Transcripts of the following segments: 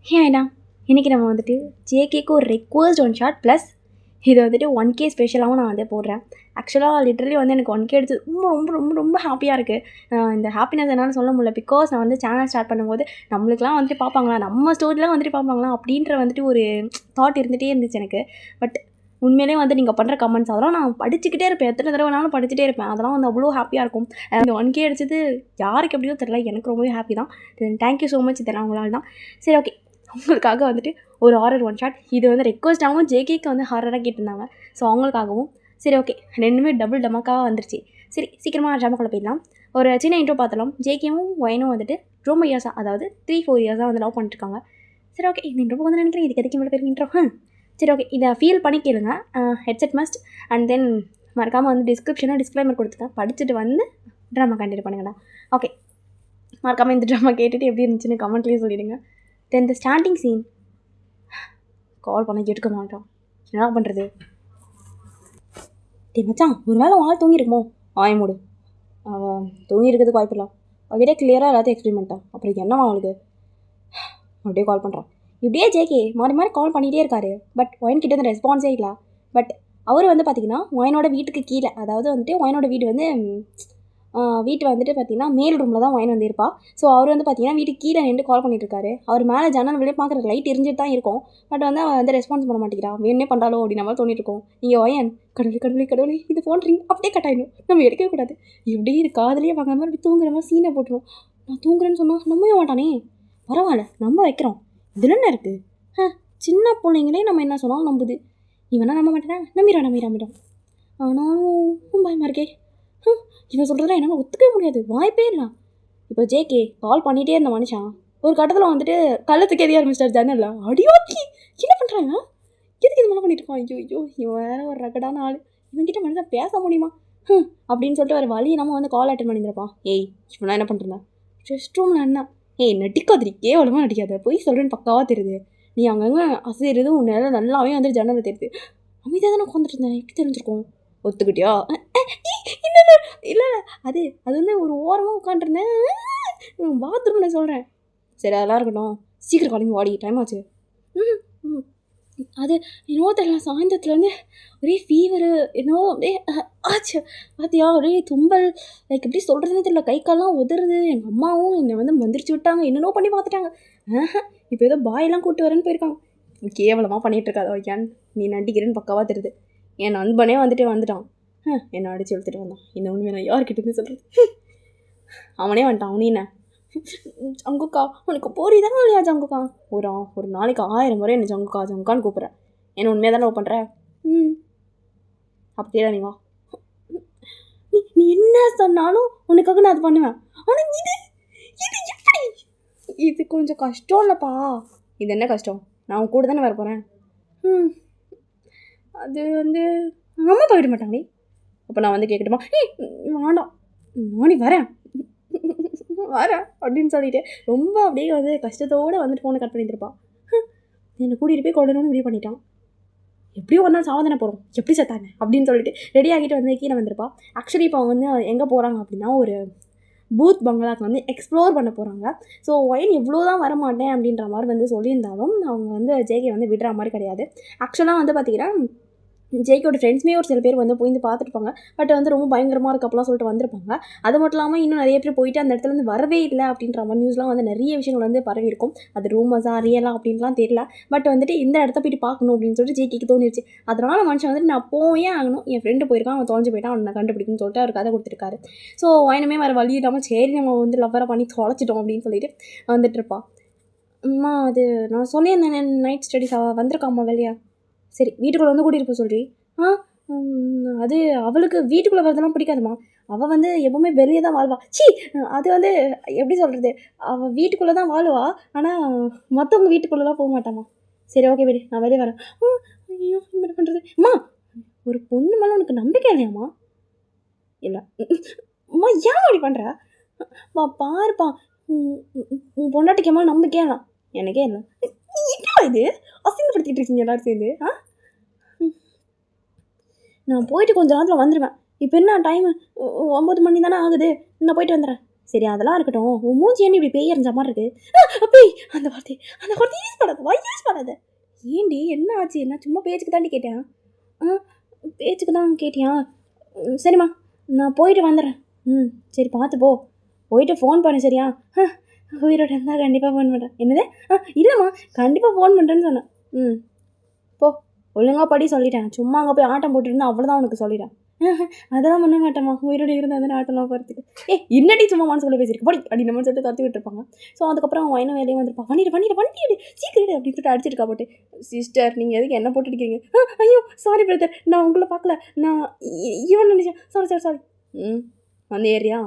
ஏன்டா இன்றைக்கி நம்ம வந்துட்டு ஜேகேக்கு ஒரு ரெக்வஸ்ட் ஒன் ஷாட் ப்ளஸ் இது வந்துட்டு 1K ஸ்பெஷலாகவும் நான் வந்து போடுறேன். ஆக்சுவலாக லிட்ரலி வந்து எனக்கு 1K எடுத்து ரொம்ப ரொம்ப ரொம்ப ரொம்ப ஹாப்பியாக இருக்குது. இந்த ஹாப்பினஸ் என்னால் சொல்ல முடியல. பிகாஸ் நான் வந்து சேனல் ஸ்டார்ட் பண்ணும்போது நம்மளுக்குலாம் வந்துட்டு பார்ப்பாங்களா, நம்ம ஸ்டோரிலாம் வந்துட்டு பார்ப்பாங்களா அப்படின்ற வந்துட்டு ஒரு தாட் இருந்துகிட்டே இருந்துச்சு எனக்கு. பட் உண்மையிலே வந்து நீங்கள் பண்ணுற கமெண்ட்ஸ் அதெல்லாம் நான் படிச்சுக்கிட்டே இருப்பேன். எத்தனை தடவை வேணாலும் படிச்சுட்டே இருப்பேன். அதெல்லாம் வந்து அவ்வளோ ஹாப்பியாக இருக்கும். இந்த 1K அடிச்சது யாருக்கு எப்படியோ தெரியல, எனக்கு ரொம்பவே ஹாப்பி தான். Thank you so much. இதெல்லாம் உங்களால் தான். சரி, ஓகே. உங்களுக்காக வந்துட்டு ஒரு ஹாரர் ஒன் ஷாட். இது வந்து ரெக்வஸ்ட்டாகவும் ஜேகேக்கு வந்து ஹாரராக கேட்டிருந்தாங்க. ஸோ அவங்களுக்காகவும் சரி, ஓகே. ரெண்டுமே டபுள் டமாக்காக வந்துருச்சு. சரி, சீக்கிரமாக ட்ராமாக்குள்ளே போயிடலாம். ஒரு சின்ன இன்ட்ரோ பார்த்தலாம். ஜேகேவும் ஒயனும் வந்துட்டு ரொம்ப இயர்ஸாக, அதாவது 3-4 இயர்ஸாக வந்து லவ் பண்ணிட்டுருக்காங்க. சரி, ஓகே. இந்த இன்ட்ரோ வந்து நினைக்கிறேன் இதுக்கு எதுக்கு இவ்வளோ பேருக்கு இன்ட்ரோ. சரி, ஓகே. இதை ஃபீல் பண்ணி கேளுங்க. Headset must. அண்ட் தென் மறக்காமல் வந்து டிஸ்கிரிப்ஷனாக டிஸ்க்ளைமர் கொடுத்துருக்கேன். படிச்சுட்டு வந்து ட்ராமா கண்டினியூ பண்ணுங்கடா. ஓகே. மறக்காமல் இந்த ட்ராமா கேட்டுட்டு எப்படி இருந்துச்சுன்னு கமெண்ட்லேயே சொல்லிவிடுங்க. தென் இந்த ஸ்டார்டிங் சீன் கால் பண்ண எடுக்க மாட்டான். என்ன பண்ணுறது? டே மச்சான், ஒரு வேளை ஆள் தூங்கியிருக்குமோ? ஆய மூடு. அவன் தூங்கியிருக்கிறதுக்கு வாய்ப்பு இல்லை. அவகிட்டே கிளியராக எல்லாத்தையும் எக்ஸ்பிளைன் பண்ணிட்டான். அப்புறம் என்னவா அவளுக்கு? அப்படியே கால் பண்ணுறான். இப்படியே ஜேகே மாறி மாறி கால் பண்ணிகிட்டே இருக்காரு. பட் ஒயின் கிட்ட வந்து ரெஸ்பான்ஸே இல்லை. பட் அவர் வந்து பார்த்திங்கன்னா ஒயனோட வீட்டுக்கு கீழே, அதாவது வந்துட்டு ஒயனோட வீடு வந்து வீட்டில் வந்துட்டு பார்த்திங்கன்னா மேல் ரூமில் தான் ஒயின் வந்து இருப்பாள். ஸோ அவர் வந்து பார்த்திங்கன்னா வீட்டுக்கு கீழே நின்று கால் பண்ணிட்டுருக்காரு. அவர் மேலே ஜன்னல் வெளியே பார்க்குற லைட் எரிஞ்சிட்டு தான் இருக்கும். பட் வந்து அவன் வந்து ரெஸ்பான்ஸ் பண்ண மாட்டேங்கிறான். வேணே பண்ணுறாளோ அப்படின்னு நம்ம தோணிட்டு இருக்கோம். நீங்கள் ஒயன் கடவுளே கடவுளே கடவுளே இது ஃபோன் ரிங் அப்படியே கட் ஆகிடும். நம்ம எடுக்கவே கூடாது. இப்படி இது காதலியே வாங்குற மாதிரி இப்படி தூங்குற மாதிரி சீனை போட்டுரும். நான் தூங்குறேன்னு சொன்னால் நம்பவே மாட்டானே. பரவாயில்ல, நம்ப வைக்கிறோம். இதில் என்ன இருக்குது? சின்ன பிள்ளைங்களே நம்ம என்ன சொன்னாலும் நம்புது. இவனா நம்ப மாட்டேன். நம்பிடான். ஆனாலும் பயமாக இருக்கே. இவன் சொல்கிறதெல்லாம் என்னால் ஒத்துக்கவே முடியாது. வாய்ப்பே இல்லை. இப்போ ஜேகே கால் பண்ணிகிட்டே இருந்த மனுஷன் ஒரு கட்டத்தில் வந்துட்டு கள்ளத்துக்கு எதையா ஆரம்பிச்சிட்டார் ஜன்னல்ல. அடியோக்கி என்ன பண்ணுறாங்க? எதுக்கு இது மாதிரி பண்ணிட்டு இருக்கான்? ஐயோ இவன் வேற ஒரு ரகடான ஆள். இவன்கிட்ட மனுஷன் பேச முடியுமா? அப்படின்னு சொல்லிட்டு வேறு வழி நம்ம வந்து கால் அட்டன் பண்ணியிருப்பான். ஏய் இவனா என்ன பண்ணுறேன்? ரெஸ்ட் ரூமில் என்ன? ஏய் நடிக்காதிரி, கேவலமாக நடிக்காத. போய் சொல்கிறேன்னு பக்காவாக தெரியுது. நீ அங்கங்கே அசைறது உன்னால் நல்லாவே வந்து ஜன்னலில் தெரியுது. அமைதியாக தானே உட்காந்துட்டு இருந்தேன். எப்படி தெரிஞ்சிருக்கோம்? ஒத்துக்கிட்டியா? இல்லை இல்லை அது அது வந்து ஒரு ஓரமாக உட்காந்துருந்தேன். பாத்ரூமில் சொல்கிறேன். சரி, அதெல்லாம் இருக்கட்டும். சீக்கிரம் கிளம்பி வாடி, டைம் ஆச்சு. அது என்னவோ தெரியல, சாயந்தரத்துலேருந்து ஒரே ஃபீவரு என்னவோ அப்படியே ஆச்சு. பார்த்தியா, ஒரே தும்பல். லைக் எப்படி சொல்கிறதுன்னு தெரியல. கை கால்லாம் உதறது. எங்கள் அம்மாவும் என்னை வந்து மந்திரிச்சு விட்டாங்க. என்னென்னோ பண்ணி பார்த்துட்டாங்க. இப்போ ஏதோ பாயெல்லாம் கூப்பிட்டு வரேன்னு போயிருக்காங்க. கேவலமாக பண்ணிகிட்டு இருக்காது ஓகேன். நீ நடிக்கிறேன்னு பக்காவாக தெரியுது. என் நண்பனே வந்துட்டான். என்னை அடித்து எடுத்துகிட்டு வந்தான். இந்த உண்மையை நான் யார்கிட்டேருந்து சொல்கிறது? அவனே வந்துட்டான். அவனே என்ன ஜங்குக்கா உனக்கு போறிதானே இல்லையா? ஜங்குக்கா ஒரு நாளைக்கு 1000 முறை என்ன ஜங்குக்கான்னு கூப்பிட்றேன். என்ன உண்மையாக தானே லவ் பண்ணுற? அப்படியே நீ வா. நீ என்ன சொன்னாலும் உனக்காக நான் அது பண்ணுவேன். ஆனால் இது எப்படி? இது கொஞ்சம் கஷ்டம் இல்லைப்பா. இது என்ன கஷ்டம்? நான் உன் கூட தானே வர போகிறேன். அது வந்து அம்மா போயிட மாட்டாங்க. அப்போ நான் வந்து கேட்கட்டுமா? வேண்டாம், நானே வரேன் அப்படின்னு சொல்லிட்டு ரொம்ப அப்படியே வந்து கஷ்டத்தோடு வந்துட்டு ஃபோனை கட் பண்ணிட்டுருப்பான். என்னை கூட்டிகிட்டு போய் கொள்ளணும்னு முடிவு பண்ணிட்டான். எப்படியும் ஒரு நாள் சாவதானே போகிறோம், எப்படி செத்தாங்க அப்படின்னு சொல்லிட்டு ரெடி ஆகிட்டு வந்து கீழே வந்திருப்பாள். ஆக்சுவலி இப்போ அவங்க வந்து எங்கே போகிறாங்க அப்படின்னா ஒரு பூத் பங்களாக்கு வந்து எக்ஸ்ப்ளோர் பண்ண போகிறாங்க. ஸோ ஒயின் எவ்வளோ தான் வரமாட்டேன் அப்படின்ற மாதிரி வந்து சொல்லியிருந்தாலும் அவங்க வந்து ஜேகே வந்து விடுற மாதிரி கிடையாது. ஆக்சுவலாக வந்து பார்த்திங்கன்னா ஜேகேயோட ஃப்ரெண்ட்ஸுமே ஒரு சில பேர் வந்து போய் பார்த்துருப்பாங்க. பட் வந்து ரொம்ப பயங்கரமாக இருக்குது அப்போலாம் சொல்லிட்டு வந்திருப்பாங்க. அது மட்டும் இல்லாமல் இன்னும் நிறைய பேர் போயிட்டு அந்த இடத்துல வந்து வரவே இல்லை அப்படின்ற மாதிரி நியூஸ்லாம் வந்து நிறைய விஷயங்கள் வந்து பரவி இருக்கும். அது ரூமர்ஸாக ரியலாக அப்படின்லாம் தெரியல. பட் வந்துட்டு இந்த இடத்த போய்ட்டு பார்க்கணும் அப்படின்னு சொல்லிட்டு ஜேகேக்கு தோணிடுச்சு. அதனால் மனுஷன் வந்துட்டு நான் போயே ஆகணும், என் ஃப்ரெண்டு போயிருக்கான், அவன் தொலைஞ்சு போயிட்டான், அவனை நான் கண்டுபிடிக்கணும்னு சொல்லிட்டு அவர் கதை கொடுத்துருக்காரு. ஸோ வாயினுமே வேறு வழி இல்லாமல் சரி நம்ம வந்து லவ்வரை பண்ணி தொலைச்சிட்டோம் அப்படின்னு சொல்லிட்டு வந்துட்டுருப்பா. அம்மா அது நான் சொல்லியிருந்தேன் நைட் ஸ்டடீஸ் வந்திருக்காம்மா வெளியா. சரி, வீட்டுக்குள்ளே வந்து கூட்டிகிட்டு போக சொல்கிறீ? அது அவளுக்கு வீட்டுக்குள்ளே வரதெல்லாம் பிடிக்காதுமா. அவள் வந்து எப்போவுமே வெளியே தான் வாழ்வா. அது வந்து எப்படி சொல்கிறது, அவள் வீட்டுக்குள்ளே தான் வாழ்வா. ஆனால் மற்றவங்க வீட்டுக்குள்ளெலாம் போக மாட்டாம்மா. சரி, ஓகே விடு, நான் வெளியே வரேன். ஐயோ என்ன பண்ணுறது? அம்மா, ஒரு பொண்ணு மேலே உனக்கு நம்பிக்கை இல்லையாம்மா? இல்லை அம்மா, ஏன் அப்படி பண்ணுற? பாருப்பா, உன் பொண்டாட்டிக்கு அம்மா நம்பிக்கையா இல்லை? எனக்கே இல்லை. என்ன இது அசிங்கப்படுத்திட்டு இருக்கீங்க எல்லாரும் சேர்ந்து? நான் போயிட்டு கொஞ்சம் நேரத்தில் வந்துடுவேன். இப்போ என்ன டைமு? 9 மணி தானே ஆகுது. நான் போயிட்டு வந்துடுறேன். சரி அதெல்லாம் இருக்கட்டும், உன் மூஞ்சி என்ன இப்படி பேய் எறிஞ்ச மாதிரி இருக்கு? பேய் அந்த வார்த்தை யூஸ் பண்ணாத, வாய் யூஸ் பண்ணாத. ஏண்டி என்ன ஆச்சு? நான் சும்மா பேச்சுக்கு தாண்டி கேட்டேன். பேச்சுக்கு தான் கேட்டியா? சரிம்மா நான் போயிட்டு வந்துடுறேன். சரி பார்த்து போ, போயிட்டு ஃபோன் பண்ணு சரியா? உயிரோட இருந்தால் கண்டிப்பாக ஃபோன் பண்ணுறேன். என்னது? இல்லைம்மா கண்டிப்பாக ஃபோன் பண்ணுறேன்னு சொன்னேன். போ ஒழுங்காக படி சொல்லிட்டேன். சும்மா அங்கே போய் ஆட்டம் போட்டுருந்தா அவ்வளோதான் உனக்கு சொல்லிட்டேன். அதெல்லாம் பண்ண மாட்டேம்மா, உயிரோடு இருந்தால் தானே ஆட்டம்லாம் போகிறதுக்கு. இன்னடி சும்மா மனசுக்குள்ளே பேசியிருக்கு போடி அப்படின்னு நம்ம சொல்லிட்டு தடுத்து விட்டுருப்பாங்க. ஸோ அதுக்கப்புறம் அவன் இன்னும் வேலையும் வந்திருப்பான். வண்டி சீக்கிரம் அப்படின்னு சொல்லிட்டு அடிச்சிருக்கா போட்டு. சிஸ்டர் நீங்கள் எதுக்கு என்ன போட்டுருக்கீங்க? ஐயோ சாரி பிரதர், நான் உங்களை பார்க்கல, நான் இவன் நினச்சேன், சாரி. வந்து ஏரியா?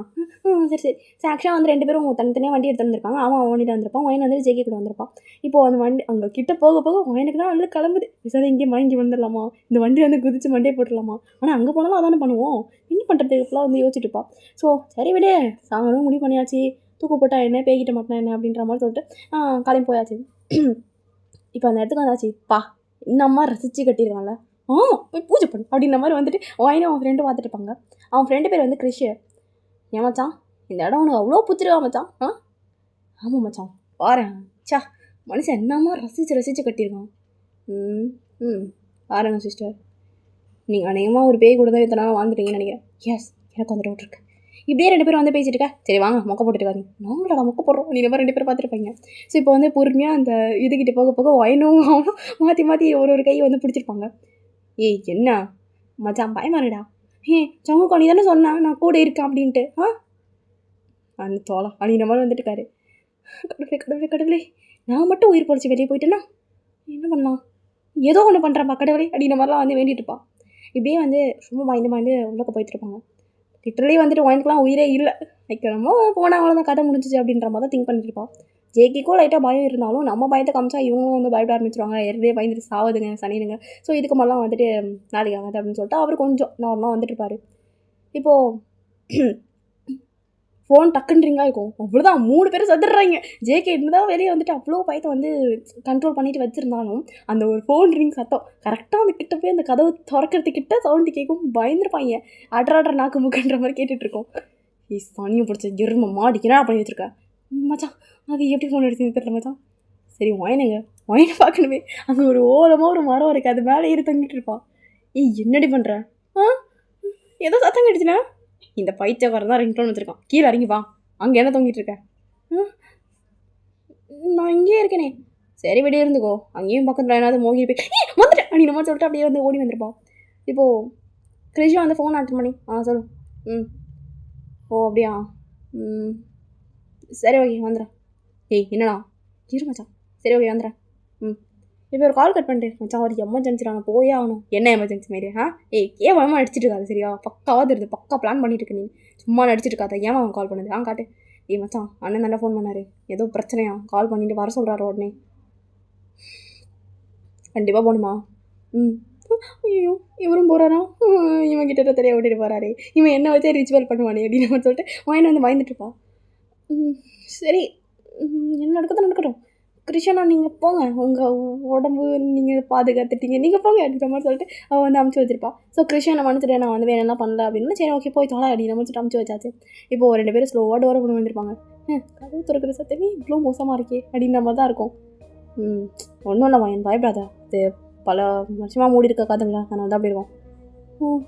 சரி ஆக்சுவலாக வந்து 2 பேரும் தனித்தனியாக வண்டி எடுத்து வந்திருப்பாங்க. அவன் வண்டியில் வந்திருப்பான், ஒயின் வந்து ஜேகே கூட வந்திருப்பான். இப்போது அந்த வண்டி அங்கே கிட்ட போக ஒயனுக்கு தான் வந்து கிளம்புது. விசாரி இங்கே வாங்கி வந்துடலாமா, இந்த வண்டி வந்து குதிச்சு மண்டையை போட்டுடலாமா? ஆனால் அங்கே போனாலும் அதானே பண்ணுவோம், என்ன பண்ணுறது இப்போலாம் வந்து யோசிச்சுட்டுப்பா. ஸோ சரி விடு, சாங்கணும் முடிவு பண்ணியாச்சு, தூக்கு போட்டா என்ன பேய்கிட்ட மாட்டேன் என்ன அப்படின்ற மாதிரி சொல்லிட்டு கிளம்பி போயாச்சு. இப்போ அந்த இடத்துக்கு வந்தாச்சு. இன்னம்மா ரசித்து கட்டிடுவான்ல, போய் பூஜை பண்ணு அப்படின்ற மாதிரி வந்துட்டு ஒயினும் அவன் ஃப்ரெண்டும் பார்த்துட்டு இருப்பாங்க. அவன் ஃப்ரெண்டு பேர் வந்து கிறிஷ். ஏன் மச்சான் இந்த இடம் உனக்கு அவ்வளோ பிடிச்சிருக்கா மச்சான்? ஆமாம் மச்சான் பாரு, மனுஷன் என்னமா ரசித்து கட்டியிருக்கான். பாருங்க சிஸ்டர், நீங்கள் அநேகமாக ஒரு பேய் கூட தான் இத்தனை நாள் வாழ்ந்துட்டீங்கன்னு நினைக்கிறேன். எஸ் எனக்கு அந்த டவுட் இருக்குது. இப்படியே 2 பேரும் வந்து பேசிட்டு இருக்கா. சரி வாங்க மொக்க போட்டுருக்காங்க. நாங்களோட மொக்க போடுறோம், நீ நம்ம 2 பேரும் பார்த்துருப்பீங்க. ஸோ இப்போ வந்து பொறுமையாக அந்த இதுக்கிட்ட போக ஒயனும் மாற்றி ஒரு கை வந்து பிடிச்சிருப்பாங்க. என்ன மச்சான் பயமாடா? சங்குக்கோ நீ தானே சொன்னா நான் கூட இருக்கேன் அப்படின்ட்டு. அந்த தோலா அப்படின்ற மாதிரி வந்துட்டுருக்காரு. கடவுளே நான் மட்டும் உயிர் பொழிச்சு வெளியே போயிட்டேன்னா என்ன பண்ணலாம்? ஏதோ ஒன்று பண்ணுறேன்ப்பா கடவுளே அப்படின்ற மாதிரிலாம் வந்து வேண்டிட்டுருப்பா. இப்படியே வந்து ரொம்ப பயந்து உள்ளக்க போயிட்டுருப்பாங்க. லிட்டரலி வந்துட்டு ஒயினுக்குலாம் உயிரே இல்லை. நம்ம போனால் அவ்வளோதான் கதை முடிஞ்சிச்சு அப்படின்ற மாதிரி தான் திங்க் பண்ணிட்டுருப்பான். ஜேகேக்கும் லைட்டாக பயம் இருந்தாலும் நம்ம பயத்தை காமிச்சா இவங்களும் வந்து பயப்பட ஆரம்பிச்சிருவாங்க. ஏற்கனவே பயந்துட்டு சாவதுங்க சனிடுங்க. ஸோ இதுக்கு மாதிரிலாம் வந்துட்டு நாளைக்கு ஆகாது அப்படின்னு சொல்லிட்டு அவர் கொஞ்சம் நார்மலாக வந்துட்டு இருப்பார். இப்போது ஃபோன் டக்குன்றிங்காக இருக்கும். அவ்வளோதான் 3 பேரும் சதுறாங்க. ஜேகே இருந்தால் வெளியே வந்துட்டு அவ்வளோ பயத்தை வந்து கண்ட்ரோல் பண்ணிட்டு வச்சுருந்தாலும் அந்த ஒரு ஃபோன் ரிங் சத்தம் கரெக்டாக அந்த கிட்ட போய் அந்த கதவை திறக்கிறதுக்கிட்ட சவுண்டு கேட்கும். பயந்துருப்பாங்க. அட்ராட்ர நாக்கு முக்கன்ற மாதிரி கேட்டுட்ருக்கோம். சனியை பிடிச்ச எருமை மாடிக்கிறா பண்ணி வச்சுருக்கேன் மச்சான். அது எப்படி ஃபோன் எடுத்து தெரியல மச்சான். சரி ஒயனுங்க பார்க்கணுமே. அங்கே ஒரு ஓரமாக ஒரு மரம் இருக்குது, அது மேலே ஏறி தங்கிட்டு இருப்பான். என்னடி பண்ணுற? ஏதோ சத்தம் கிடச்சுனா இந்த பைத்தியக்காரன் தான் ரிங்டோன் வச்சுருக்கான். கீழே இறங்கி வா, அங்கே என்ன தொங்கிட்டு இருக்கேன்? நான் இங்கேயே இருக்கேனே. சரி வெளியே இருந்துக்கோ, அங்கேயும் பக்கத்தில் ஏதாவது மோகி போய் வந்துட்டேன் அப்படின்னு மாதிரி சொல்லிட்டு அப்படியே வந்து ஓடி வந்திருப்பான். இப்போது கிரிஷா வந்து ஃபோன் அட்டன் பண்ணி சொல்லு. ஓ அப்படியா? சரி ஓகே வந்துடுறேன். என்னடா இரு மச்சான். சரி ஓகே வந்துடுறேன். இப்போ ஒரு கால் கட் பண்ணிட்டு மச்சான் ஒரு எமர்ஜென்சி நாங்கள் போயே ஆகணும். என்ன எமர்ஜென்சி மாரி? ஏன் வேகமாக நடிச்சிட்டு இருக்காது சரியா? பக்காவாக தெரியுது, பக்கா பிளான் பண்ணிட்டு இருக்கு. நீ சும்மா நடிச்சிட்டு இருக்காத. ஏன் அவன் கால் பண்ணுது? காட்டு. மச்சான் அண்ணன் தானே ஃபோன் பண்ணார், ஏதோ பிரச்சனையா கால் பண்ணிட்டு வர சொல்கிறாரு உடனே. கண்டிப்பாக போகணுமா? ஐயோ இவரும் போகிறாரா? இவன் கிட்ட தெரிய விட்டுட்டு போகிறாரு. இவன் என்ன வச்சே ரிச்சுவல் பண்ணுவானே அப்படின்னு சொல்லிட்டு வாயினை வந்து பயந்துட்டுப்பா. சரி என்ன நடக்கட்டும் கிருஷ்ணா, நீங்கள் போங்க, உங்கள் உடம்பு நீங்கள் பாதுகாத்துட்டீங்க, நீங்கள் போங்க அப்படின்ற மாதிரி சொல்லிட்டு அவள் வந்து அமுச்சு வச்சிருப்பா. ஸோ கிருஷ்ணனை மன்னிச்சிட்டு நான் வந்து வேணும்னா பண்ணல அப்படின்னு. சரி ஓகே போய் தோலை அப்படின்னு முடிச்சுட்டு அமுச்சு வச்சாச்சு. இப்போது 2 பேரும் ஸ்லோவாக டோரை கொண்டு வந்திருப்பாங்க. கதவு திறக்கிற சத்தமே இவ்வளோ மோசமாக இருக்கே அப்படின்ற மாதிரி தான் இருக்கும். ஒன்றும் இல்லைம்மா என் பயப்படாத, அது பல வருஷமாக மூடி இருக்க கதைங்களா, அதனால தான் அப்படி இருக்கும்.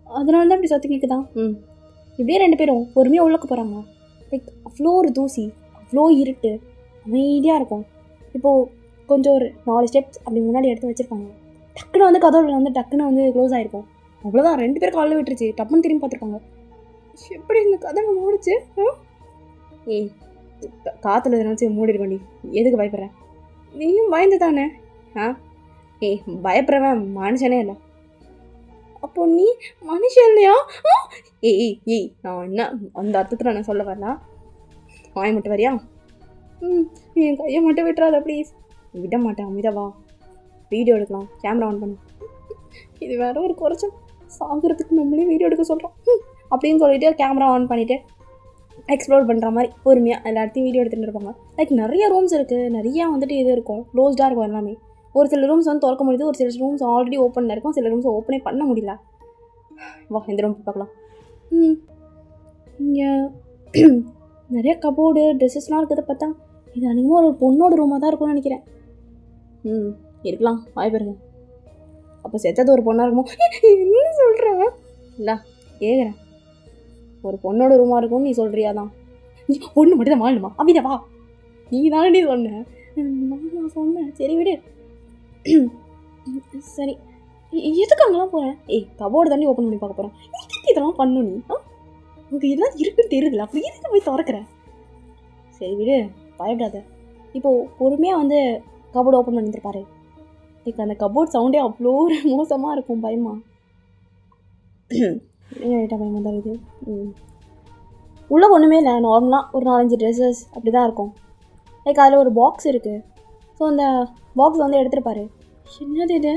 அதனால தான் இப்படி சத்தம் கேட்குதான். இப்படியே 2 பேரும் பொறுமையாக உள்ளக்க போகிறாங்க. லைக் அவ்வளோ ஒரு தூசி, அவ்வளோ இருட்டு, அமைதியாக இருக்கும். இப்போது கொஞ்சம் ஒரு 4 ஸ்டெப்ஸ் அப்படி முன்னாடி எடுத்து வச்சுருப்பாங்க. டக்குன்னு வந்து கதவுல வந்து டக்குன்னு வந்து க்ளோஸ் ஆகிருக்கும். அவ்வளோதான் 2 பேரும் காலில் விட்டுருச்சு. டப்புன்னு திரும்பி பார்த்துருப்பாங்க. எப்படி இந்த கதவை மூடிச்சு? காற்றுல எதனாச்சும் மூடிருக்கோண்டி, எதுக்கு பயப்படுறேன்? நீயும் பயந்து தானே? பயப்படுறவன் மனுஷனே இல்லை. அப்போ நீ மனுஷன் இல்லையா? நான் என்ன அந்த அர்த்தத்தில் நான் சொல்ல வரலாம். வாய் மட்டும் வரியா? என் கையை மட்டும் விட்டுறாத ப்ளீஸ். விட மாட்டேன், அமைதவா. வீடியோ எடுக்கலாம், கேமரா ஆன் பண்ணு. இது வேற ஒரு குறைச்சல், சாகிறதுக்கு நம்மளே வீடியோ எடுக்க சொல்கிறோம் அப்படின்னு சொல்லிட்டு கேமரா ஆன் பண்ணிவிட்டு எக்ஸ்ப்ளோர் பண்ணுற மாதிரி பொறுமையாக எல்லாத்தையும் வீடியோ எடுத்துகிட்டு இருப்பாங்க. லைக் நிறைய ரூம்ஸ் இருக்குது, நிறையா வந்துட்டு இது இருக்கும், க்ளோஸ்டாக இருக்கும் எல்லாமே. ஒரு சில ரூம்ஸ் வந்து திறக்க முடியுது, ஒரு சில ரூம்ஸ் ஆல்ரெடி ஓப்பனில் இருக்கும், சில ரூம்ஸ் ஓப்பனே பண்ண முடியல. வா இந்த ரூம் பார்க்கலாம். இங்கே நிறைய கபோர்டு ட்ரெஸ்ஸஸ்லாம் இருக்கிறத பார்த்தா இது அதிகமாக ஒரு பொண்ணோட ரூமாக தான் இருக்கும்னு நினைக்கிறேன். இருக்கலாம், வாய்ப்பு இருங்க. அப்போ செத்தது ஒரு பொண்ணாக இருக்குமோ? என்ன சொல்கிறேன்? இல்லை கேட்குறேன், ஒரு பொண்ணோட ரூமாக இருக்கும்னு நீ சொல்கிறியா தான்? பொண்ணு மட்டும் தான் வாழணுமா? அப்படிதான் வா, நீ தானே சொன்னேன். நான் சொன்னேன், சரி விடு. சரி, எதுக்கு அங்கெல்லாம் போகிறேன்? கபோர்டு தாண்டி ஓப்பன் பண்ணி பார்க்க போகிறேன். எதுக்கு இதெல்லாம் பண்ணணும் நீ? உனக்கு இதெல்லாம் இருக்குன்னு தெரியுதுல, அப்படி எதுக்கு போய் திறக்கிறேன்? சரி விடு, பயப்படாத. இப்போது பொறுமையாக வந்து கபோர்டு ஓப்பன் பண்ணியிருப்பாரு. அந்த கபோர்ட் சவுண்டே அவ்வளோ ஒரு மோசமாக இருக்கும், பயமா. ரைட்டாக பயமாக தான் இது. உள்ளே ஒன்றுமே இல்லை, நார்மலாக ஒரு 4-5 ட்ரெஸ்ஸஸ் அப்படி தான் இருக்கும். அதில் ஒரு பாக்ஸ் இருக்குது. ஸோ அந்த பாக்ஸ் வந்து எடுத்துருப்பாரு. என்னது இது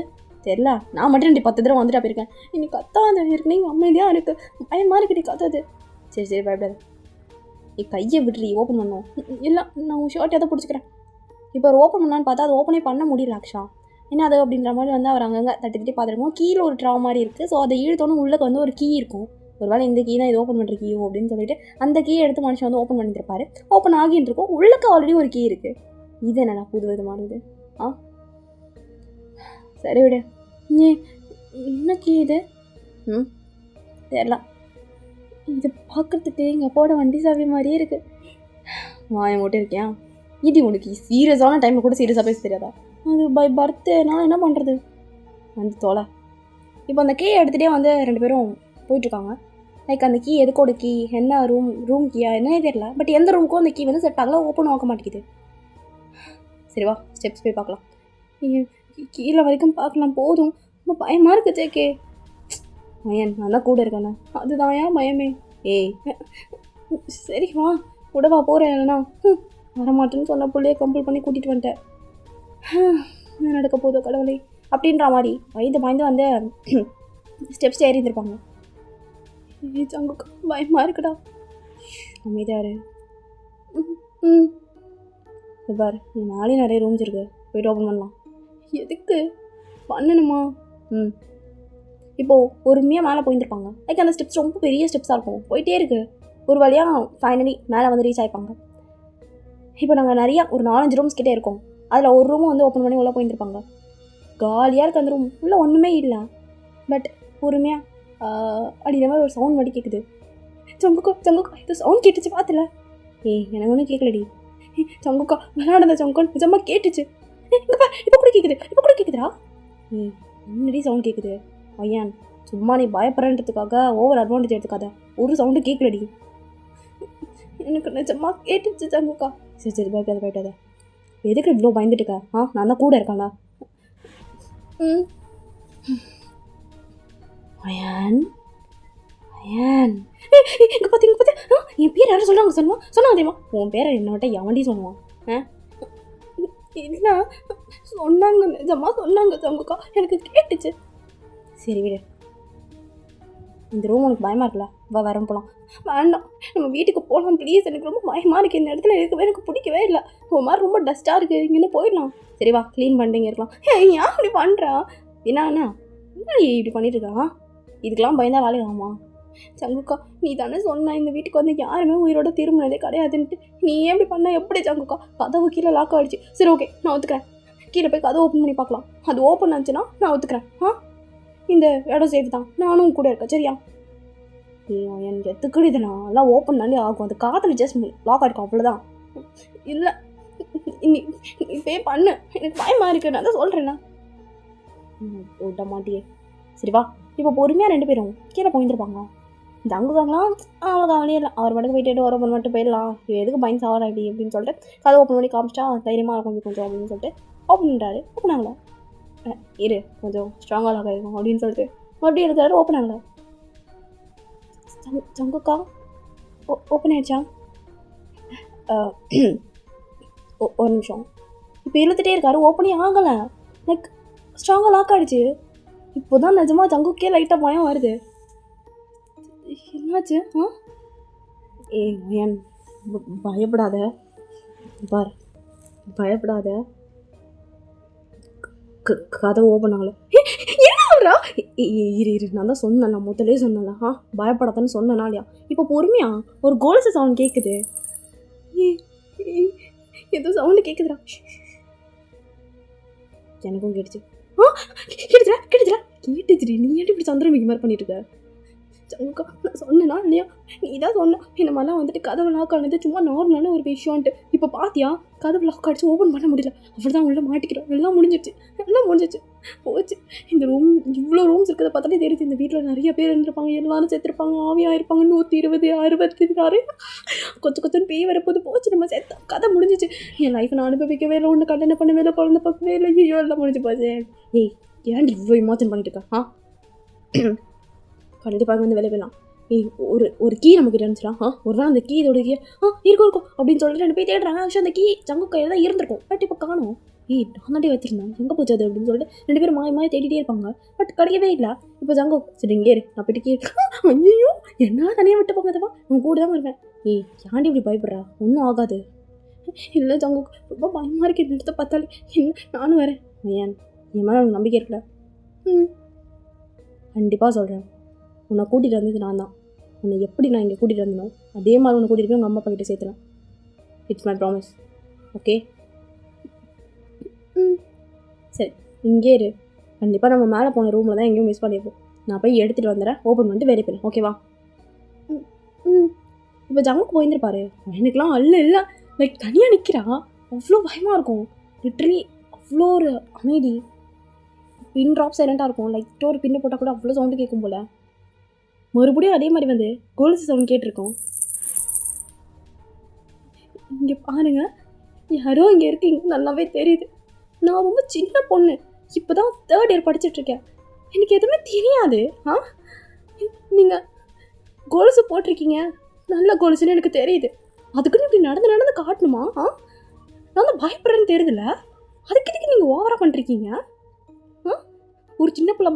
தெரில, நான் மட்டும் 10 தடவை வந்துட்டு போயிருக்கேன். இன்னைக்கு கத்தாத இருக்கு, நீங்கள் அமைதியாக எனக்கு பயமாக இருக்கு நீ கத்தாது. சரி பயப்படாது, நீ கையை விட்டுறி, ஓப்பன் பண்ணும். இல்லை, நான் உன் ஷர்ட் எதை பிடிச்சிக்கிறேன். இப்போ ஒரு ஓப்பன் பண்ணான்னு பார்த்தா அது ஓப்பனே பண்ண முடியல ஆக்ஷா. என்ன அது அப்படின்ற மாதிரி வந்து அவர் அங்கங்கே தட்டி பார்த்துருக்கோம். கீழே ஒரு ட்ரா மாதிரி இருக்குது. ஸோ அதை இழுத்தோன்னு உள்ளே வந்து ஒரு கீ இருக்கும். ஒரு வேளை இந்த கீ தான் இது ஓப்பன் பண்ணுற கீயோ அப்படின்னு சொல்லிட்டு அந்த கீயை எடுத்து மனுஷன் வந்து ஓப்பன் பண்ணியிருப்பாரு. ஓப்பன் ஆகிட்டு இருக்கும். உள்ளுக்கு ஆல்ரெடி ஒரு கீ இருக்குது. இது என்னடா புது விதமானது? சரி விடு. என்ன கீ இது? தெரியல. இது பார்க்குறதுக்கு எங்கள் அப்பாவோட வண்டி சாவி மாதிரியே இருக்குது. வாய மட்டும் இருக்கேன். இது உனக்கு சீரியஸான டைமில் கூட சீரியஸாக பேச தெரியாதா? அது பை பர்த்து, நான் என்ன பண்ணுறது? வந்து தோலை. இப்போ அந்த கீயை எடுத்துகிட்டே வந்து 2 பேரும் போயிட்டுருக்காங்க. அந்த கீ எதுக்கோட கீ, என்ன ரூம் கீயா என்னன்னே தெரியல. பட் எந்த ரூமுக்கும் அந்த கீ வந்து செட் ஆகல, ஓப்பன் ஆக மாட்டேங்குது. சரிவா, ஸ்டெப்ஸ் போய் பார்க்கலாம். கீழே வரைக்கும் பார்க்கலாம், போதும். ரொம்ப பயமாக இருக்குது ஜேகே. மயன், நான் தான் கூட இருக்கேண்ணா. அதுதான் ஏன் பயமே? சரி வா, கூடவா போகிறேன். இல்லைண்ணா வரமாட்டேன்னு சொன்ன பிள்ளைய கம்பல் பண்ணி கூட்டிகிட்டு வந்துட்டேன். நடக்க போதோ கடவுளே அப்படின்ற மாதிரி பயந்து வந்து ஸ்டெப்ஸ் ஏறி இருந்திருப்பாங்க. அங்கே பயமாக இருக்குடா. அமைதியாரு. பார், நீ நாளையும் நிறைய ரூம்ஸ் இருக்கு, போய்ட்டு ஓப்பன் பண்ணலாம். எதுக்கு பண்ணணுமா? இப்போது பொறுமையாக மேலே போயிருந்துருப்பாங்க. அந்த ஸ்டெப்ஸ் ரொம்ப பெரிய ஸ்டெப்ஸாக இருக்கும், போயிட்டே இருக்குது. ஒரு வழியாக ஃபைனலி மேலே வந்து ரீச் ஆகிப்பாங்க. இப்போ நாங்கள் நிறையா ஒரு 4-5 ரூம்ஸ் கிட்டே இருக்கோம். அதில் ஒரு ரூமும் வந்து ஓப்பன் பண்ணி உள்ளே போயிருந்துருப்பாங்க. காலியாக இருக்குது அந்த ரூம், உள்ளே ஒன்றுமே இல்லை. பட் பொறுமையாக அப்படின்ற மாதிரி ஒரு சவுண்ட் மட்டும் கேட்குது. சங்குக்கா இது சவுண்ட் கேட்டுச்சு பார்த்துல. எனக்கு ஒன்றும் கேட்கலடி. சங்குக்கா விளையாடுந்த சங்குக்கா நிஜமாக கேட்டுச்சு. இப்போ கூட கேட்குதுடா. முன்னாடி சவுண்ட் கேட்குது. ஐயான், சும்மா நீ பயப்படுறன்றதுக்காக ஓவர் அட்வான்டேஜ் எடுத்துக்காத. ஒரு சவுண்டு கேட்கலடி, எனக்கு நிஜமாக கேட்டுச்சு சங்குக்கா. சரி பயப்படாத. எதுக்கு இவ்வளோ பயந்துட்டுக்கா? நான் தான் கூட இருக்காண்டா. ஐயான் இங்கே பார்த்து என் பேர் யாரும் சொன்னாங்க தெரியுமா? உன் பேரை என்னவட்ட எவன்டி சொல்லுவான்? இல்லை சொன்னாங்க, நிஜமாக சொன்னாங்க சங்குக்கா, எனக்கு கேட்டுச்சு. சரி விடு, இந்த ரூம் உனக்கு பயமாக இருக்குல்ல, வா வர போகலாம். வேண்டாம், நம்ம வீட்டுக்கு போகலாம் ப்ளீஸ். எனக்கு ரொம்ப பயமாக இருக்குது, இந்த இடத்துல இருக்கவே எனக்கு பிடிக்கவே இல்லை. ஒரு மாதிரி ரொம்ப டஸ்ட்டாக இருக்குது, இங்கேருந்து போயிடலாம். சரி வா, க்ளீன் பண்ணிட்டு இருக்கலாம். ஏன் இப்படி பண்ணுறா? என்ன இப்படி பண்ணிட்டு இருக்கான்? இதுக்கெல்லாம் பயந்தா வேலை ஆகுமா? சங்குக்கா, நீ தானே சொன்ன இந்த வீட்டுக்கு வந்து யாருமே உயிரோட திரும்பினதே கிடையாதுன்ட்டு. நீ ஏன் இப்படி பண்ண? எப்படி சங்குக்கா? கதவு கீழே லாக் ஆகிடுச்சு. சரி ஓகே, நான் ஒத்துக்கிறேன். கீழே போய் கதவு ஓப்பன் பண்ணி பார்க்கலாம். அது ஓப்பன் ஆச்சுன்னா நான் ஒத்துக்கிறேன். இந்த இடம் சேஃப் தான், நானும் கூட இருக்கேன். சரியா? எனக்கு எத்துக்குடி இது நான் ஓப்பன் தாண்டி ஆகும். அது காதில் ஜஸ்ட் லாக் ஆகிருக்கும், அவ்வளோதான். இல்லை நீ பே பண்ணு, எனக்கு பயமாக இருக்குது. நான் தான் சொல்கிறேண்ணா. விட மாட்டியே. சரி வா, இப்போ பொறுமையாக 2 பேரும் கீழே போயிருந்துருப்பாங்க. இந்த அங்குக்காங்களாம் அவ்வளோ கவலையே இல்லை. அவர் மட்டும் போயிட்டு ஓப்பன் பண்ணிட்டு போயிடலாம். எதுக்கு பயன் சாவராடி அப்படின்னு சொல்லிட்டு கதை ஓப்பன் பண்ணி காமிச்சிட்டா தைரியமாக இருக்கும் கொஞ்சம் அப்படின்னு சொல்லிட்டு ஓப்பன் பண்ணுறாரு. ஓப்பன் ஆகலை. இரு கொஞ்சம் ஸ்ட்ராங்காக லாக் ஆகிருக்கும் அப்படின்னு சொல்லிட்டு மறுபடியும் எடுக்கிறாரு. ஓப்பன் ஆகலை. சங்குக்கா ஓப்பன் ஆயிடுச்சா? ஒரு நிமிஷம். இப்போ இழுத்துட்டே இருக்காரு, ஓப்பனே ஆகலை. லைக் ஸ்ட்ராங்காக லாக் ஆகிடுச்சு. இப்போ தான் நிஜமாக சங்குக்கே லைட்டாக பயம் வருது. என்னாச்சு? ஏன் பயப்படாத, பார் பயப்படாத. கதை ஓப்பன் ஆகலை. என்ன கேட்குதுடா. இரு நான் தான் சொன்னேன்ல, முதலே சொன்னேன்ல, பயப்படாதான்னு சொன்னேனா இல்லையா? இப்போ பொறுமையா ஒரு கோல்ஸ் சவுண்ட் கேட்குது. ஏதோ சவுண்டு கேட்குதுடா. எனக்கும் கேட்டுச்சு. கேட்டுச்சுடி. நீ ஏன் இப்படி சந்திரமுகி மாதிரி பண்ணிட்டு இருக்க? சங்கா நான் சொன்னேனா இல்லையா? நீ தான் சொன்ன இந்த மாதிரிலாம் வந்துட்டு கதவு லாக் ஆனது சும்மா நார்மலான ஒரு விஷயம்ன்ட்டு. இப்போ பார்த்தியா, கதவு லாக் அடிச்சு ஓப்பன் பண்ண முடியல. அப்படி தான் உள்ள மாட்டிக்கிறோம். எல்லாம் முடிஞ்சிச்சு போச்சு. இந்த ரூம் இவ்வளோ ரூம்ஸ் இருக்கிறத பார்த்தாலே தெரியுது, இந்த வீட்டில் நிறைய பேர் இருந்திருப்பாங்க, எல்லாரும் செத்துருப்பாங்க, ஆவியாக இருப்பாங்க. 120 66 கொத்துன்னு பேய் வரப்போது. போச்சு, நம்ம செத்தோம், கதை முடிஞ்சிச்சு. என் லைஃப்பை நான் அனுபவிக்கவே இல்லை, ஒன்று கல்யாணம் பண்ணவே இல்லை, குழந்தை பார்க்கவே இல்லை. ஐயோ எல்லாம் முடிஞ்சு போச்சு. ஏய் ஏன்டி இவ்வளோ இமோஷன் பண்ணிட்டு இருக்கா? கண்டிப்பாக வந்து வெளியே போயிடலாம். ஒரு கீ நமக்கு இருந்துச்சுலாம். ஒரு நாள் அந்த கீ இதோட கீ இருக்கும் அப்படின்னு சொல்லிட்டு ரெண்டு போய் தேடுறாங்க. ஆக்சுவலி அந்த கீ சங்கு கையில் தான் இருந்திருக்கும். பட் இப்போ காணும். நான் தாண்டி வச்சிருந்தேன், எங்கே போச்சு அது அப்படின்னு சொல்லிட்டு ரெண்டு பேரும் மாறி தேடிட்டே இருப்பாங்க. பட் கிடைக்கவே இல்லை. இப்போ சங்கு சரி இங்கே இரு, நான் போயிட்டு கீ. ஐயோ என்ன தனியாக விட்டு போங்கதவா, நான் கூட தான் வருவேன். ஏன்டி இப்படி பயப்படுறா? ஒன்றும் ஆகாது. இல்லை சங்கு, ரொம்ப பயமாக இருக்கு. இந்த இடத்த பார்த்தாலே. என்ன நானும் வரேன். ஏன் என் மேலே உனக்கு நம்பிக்கை இருக்குல்ல? கண்டிப்பாக சொல்கிறேன். உன்னை கூட்டிகிட்டு வந்தது நான் தான். உன்னை எப்படி நான் இங்கே கூட்டிகிட்டு வந்தனோ அதே மாதிரி உன்னை கூட்டிகிட்டு போய் உங்கள் அம்மா அப்பா கிட்டே சேர்த்துறேன். It's my promise. ஓகே சரி இங்கே இரு. கண்டிப்பாக நம்ம மேலே போன ரூமில் தான் எங்கேயும் மிஸ் பண்ணியிருப்போம். நான் போய் எடுத்துகிட்டு வந்துடுறேன், ஓப்பன் பண்ணிட்டு வேறு போயிடும். ஓகேவா? இப்போ ஜங்குக்கு போயிருந்துருப்பாரு. எனக்குலாம் இல்லை லைக் தனியாக நிற்கிறா. அவ்வளோ பயமாக இருக்கும். லிட்ரலி அவ்வளோ ஒரு அமைதி. பின் ட்ராப் சைலண்ட்டாக இருக்கும். லைட்டாக ஒரு பின்னு போட்டால் கூட அவ்வளோ சவுண்டு கேட்கும் போல். மறுபடியும் அதே மாதிரி வந்து கோல்ஸ் சவுண்ட் கேட்டிருக்கோம். இங்கே பாருங்க, யாரோ இங்கே இருக்கீங்க, நல்லாவே தெரியுது. நான் ரொம்ப சின்ன பொண்ணு, இப்போ தான் 3rd இயர் படிச்சுட்ருக்கேன். எனக்கு எதுவுமே தெரியாது. நீங்கள் கோல்ஸு போட்டிருக்கீங்க, நல்ல கோல்ஸுன்னு எனக்கு தெரியுது. அதுக்குன்னு இப்படி நடந்து காட்டணுமா? நான் தான் பயப்படுறேன்னு தெரியுதுல்ல, அதுக்கு இதுக்கு நீங்கள் ஓவராக பண்ணிருக்கீங்க. ஒரு சின்ன பிள்ளை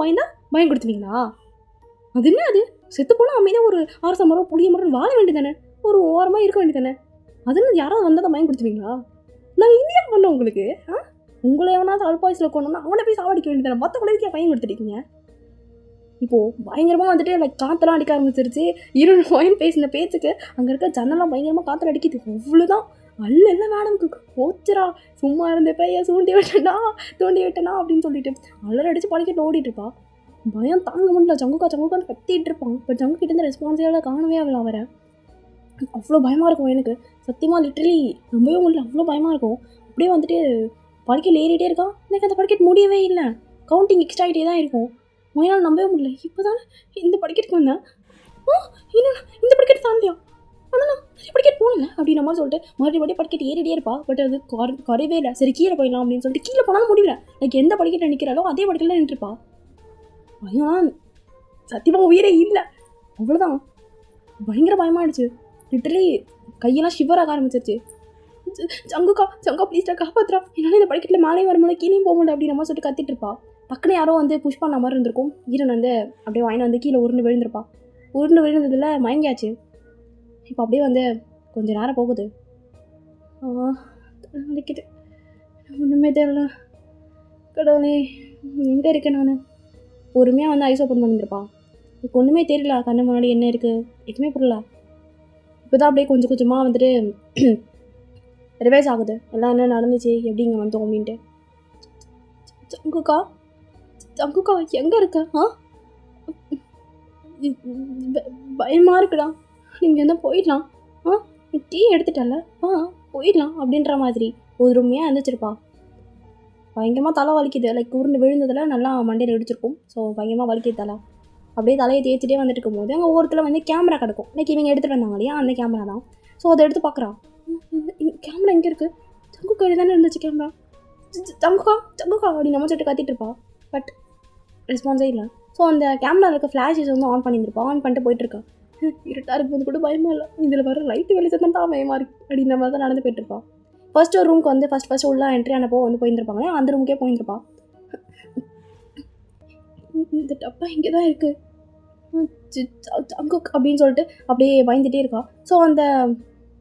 பயம் கொடுத்துவீங்களா? அது என்ன அது? செத்து போனால் அமைதியாக ஒரு அரச மரம் புளிய மரம் வாழ வேண்டியதானே, ஒரு ஓரமாக இருக்க வேண்டியதானே. அதுன்னு யாராவது வந்தால் தான் பயம் கொடுத்துவீங்களா? நான் இந்தியா பண்ணேன் உங்களுக்கு. உங்களை எவனாவது அல்பாய்ஸில் கொண்டோம்னா அவனை போய் சாவடிக்க வேண்டியதானே. மற்ற குழந்தைக்கே பயம் கொடுத்துருக்கீங்க. இப்போது பயங்கரமாக வந்துட்டு லைக் காற்றெல்லாம் அடிக்க ஆரம்பிச்சிருச்சு. இருள் பயன் பேசின பேச்சுக்கு அங்கே இருக்க ஜன்னெல்லாம் பயங்கரமாக காற்று அடிக்குது. அவ்வளோதான். அல்ல மேடம்க்கு போச்சுரா, சும்மா இருந்த பையன் தூண்டி விட்டனா அப்படின்னு சொல்லிட்டு அல்லற அடித்து படிக்கிட்டு ஓடிட்டுருப்பா. பயம் தாங்க முடியல. சங்குக்கான்னு கத்திட்டு இருப்பான். பட் ஜங்கு கிட்டேருந்து ரெஸ்பான்ஸிபிளாக காணவே அவளை அவ்வளோ பயமாக இருக்கும் எனக்கு. சத்தியமாக லிட்ரலி நம்பவே முடியல, அவ்வளோ பயமாக இருக்கும். அப்படியே வந்துட்டு படிக்கல் ஏறிட்டே இருக்கான். எனக்கு அந்த படிக்கட்டு முடியவே இல்லை, கவுண்டிங் எக்ஸ்ட்ரா ஆகிட்டே தான் இருக்கும். மொயினால் நம்பவே முடியல. இப்போ தானே இந்த படிக்கட்டுக்கு வந்தேன். இன்னும் இந்த படிக்கட்டு தாண்டியா? ஆனால் நான் நிறைய படிக்கட்டு போகல அப்படின்னு மாதிரி சொல்லிட்டு மறுபடியும் படிக்கட்டு ஏறிட்டே இருப்பா. பட் அது குறையவே இல்லை. சரி கீழே போயிடலாம் அப்படின்னு சொல்லிட்டு கீழே போனாலும் முடியல. லைக் எந்த படிக்கட்டில் நிற்கிறாலோ அதே படிக்கட்டில் நின்றுருப்பா. பயம் சத்தியமாக உயிரே இல்லை. அவ்வளோதான், பயங்கர பயமாகிடுச்சு. லிட்டரலி கையெல்லாம் ஷிவராக ஆரம்பிச்சிருச்சு. சங்கா ப்ளீஸ்டா காப்பாற்றுறா, என்னால் இந்த படிக்கட்டில் மேலேயும் வர முடியல, கீழேயும் போக முடியல அப்படின்னு நம்ம சொல்லிட்டு கத்திட்டு இருப்பா. டக்குன்னு யாரோ வந்து புஷ் பண்ண மாதிரி இருந்திருக்கும். ஈரன் வந்து அப்படியே வாங்கின வந்து கீழே உருண்டு விழுந்திருப்பா. உருண்டு விழுந்ததில் மயங்கியாச்சு. இப்போ அப்படியே வந்து கொஞ்சம் நேரம் போகுது. நினைக்கிட்டு ஒன்றுமே தெரியல. கடவுளே எங்கே இருக்கேன் நான்? பொறுமையாக வந்து ஐஸ் ஓப்பன் பண்ணியிருப்பா. இப்போ ஒன்றுமே தெரியல, கண்ணு முன்னாடி என்ன இருக்குது எதுவுமே புரியல. இப்போ தான் அப்படியே கொஞ்சம் கொஞ்சமாக வந்துட்டு ரிவைஸ் ஆகுது. எல்லாம் என்ன நடந்துச்சு, எப்படி இங்கே வந்தோம் அப்படின்ட்டு. சங்குக்கா எங்கே இருக்க? பயமாக இருக்குடா. நீங்கள் என்ன போயிடலாம். நீ டீ எடுத்துட்டல, போயிடலாம் அப்படின்ற மாதிரி ஒரு ரூமையாக இருந்துச்சிருப்பா. பயங்கரமாக தலை வலிக்குது. லைக் உருண்டு விழுந்ததில் நல்லா மண்டையில் இடிச்சிருக்கும். ஸோ பயங்கரமாக வலிக்குது தலை. அப்படியே தலையை தேய்ச்சிட்டே வந்துட்டு இருக்கும்போது அங்கே ஒவ்வொருத்தில் வந்து கேமரா கிடக்கும். லைக் இவங்க எடுத்துகிட்டு வந்தாங்க இல்லையா, அந்த கேமரா தான். ஸோ அதை எடுத்து பார்க்குறா. கேமரா எங்கே இருக்குது? சங்கு கையில் தானே இருந்துச்சு கேமரா. சங்குக்கா அப்படின்னு நம்ம சொல்லிட்டு கத்திட்டு இருப்பா. பட் ரெஸ்பான்ஸே இல்லை. ஸோ அந்த கேமராவில் இருக்க ஃப்ளாஷஸ் வந்து ஆன் பண்ணியிருப்பா. ஆன் பண்ணிட்டு போயிட்டுருக்கா. இருட்டாக இருக்கும்போது கூட பயமாக இல்லை, இதில் வர லைட்டு வெளிச்சம் தான் பயமாக இருக்குது அப்படின்ற மாதிரி தான் நடந்து போயிட்டுருப்பா. ஃபர்ஸ்ட் ஒரு ரூமுக்கு வந்து ஃபஸ்ட் உள்ள என்ட்ரி ஆனப்போ வந்து போயிருந்துருப்பாங்க. அந்த ரூமுக்கே போயிருந்துருப்பா. இந்த டப்பா இங்கே தான் இருக்குது அப்படின்னு சொல்லிட்டு அப்படியே பயந்துகிட்டே இருக்கா. ஸோ அந்த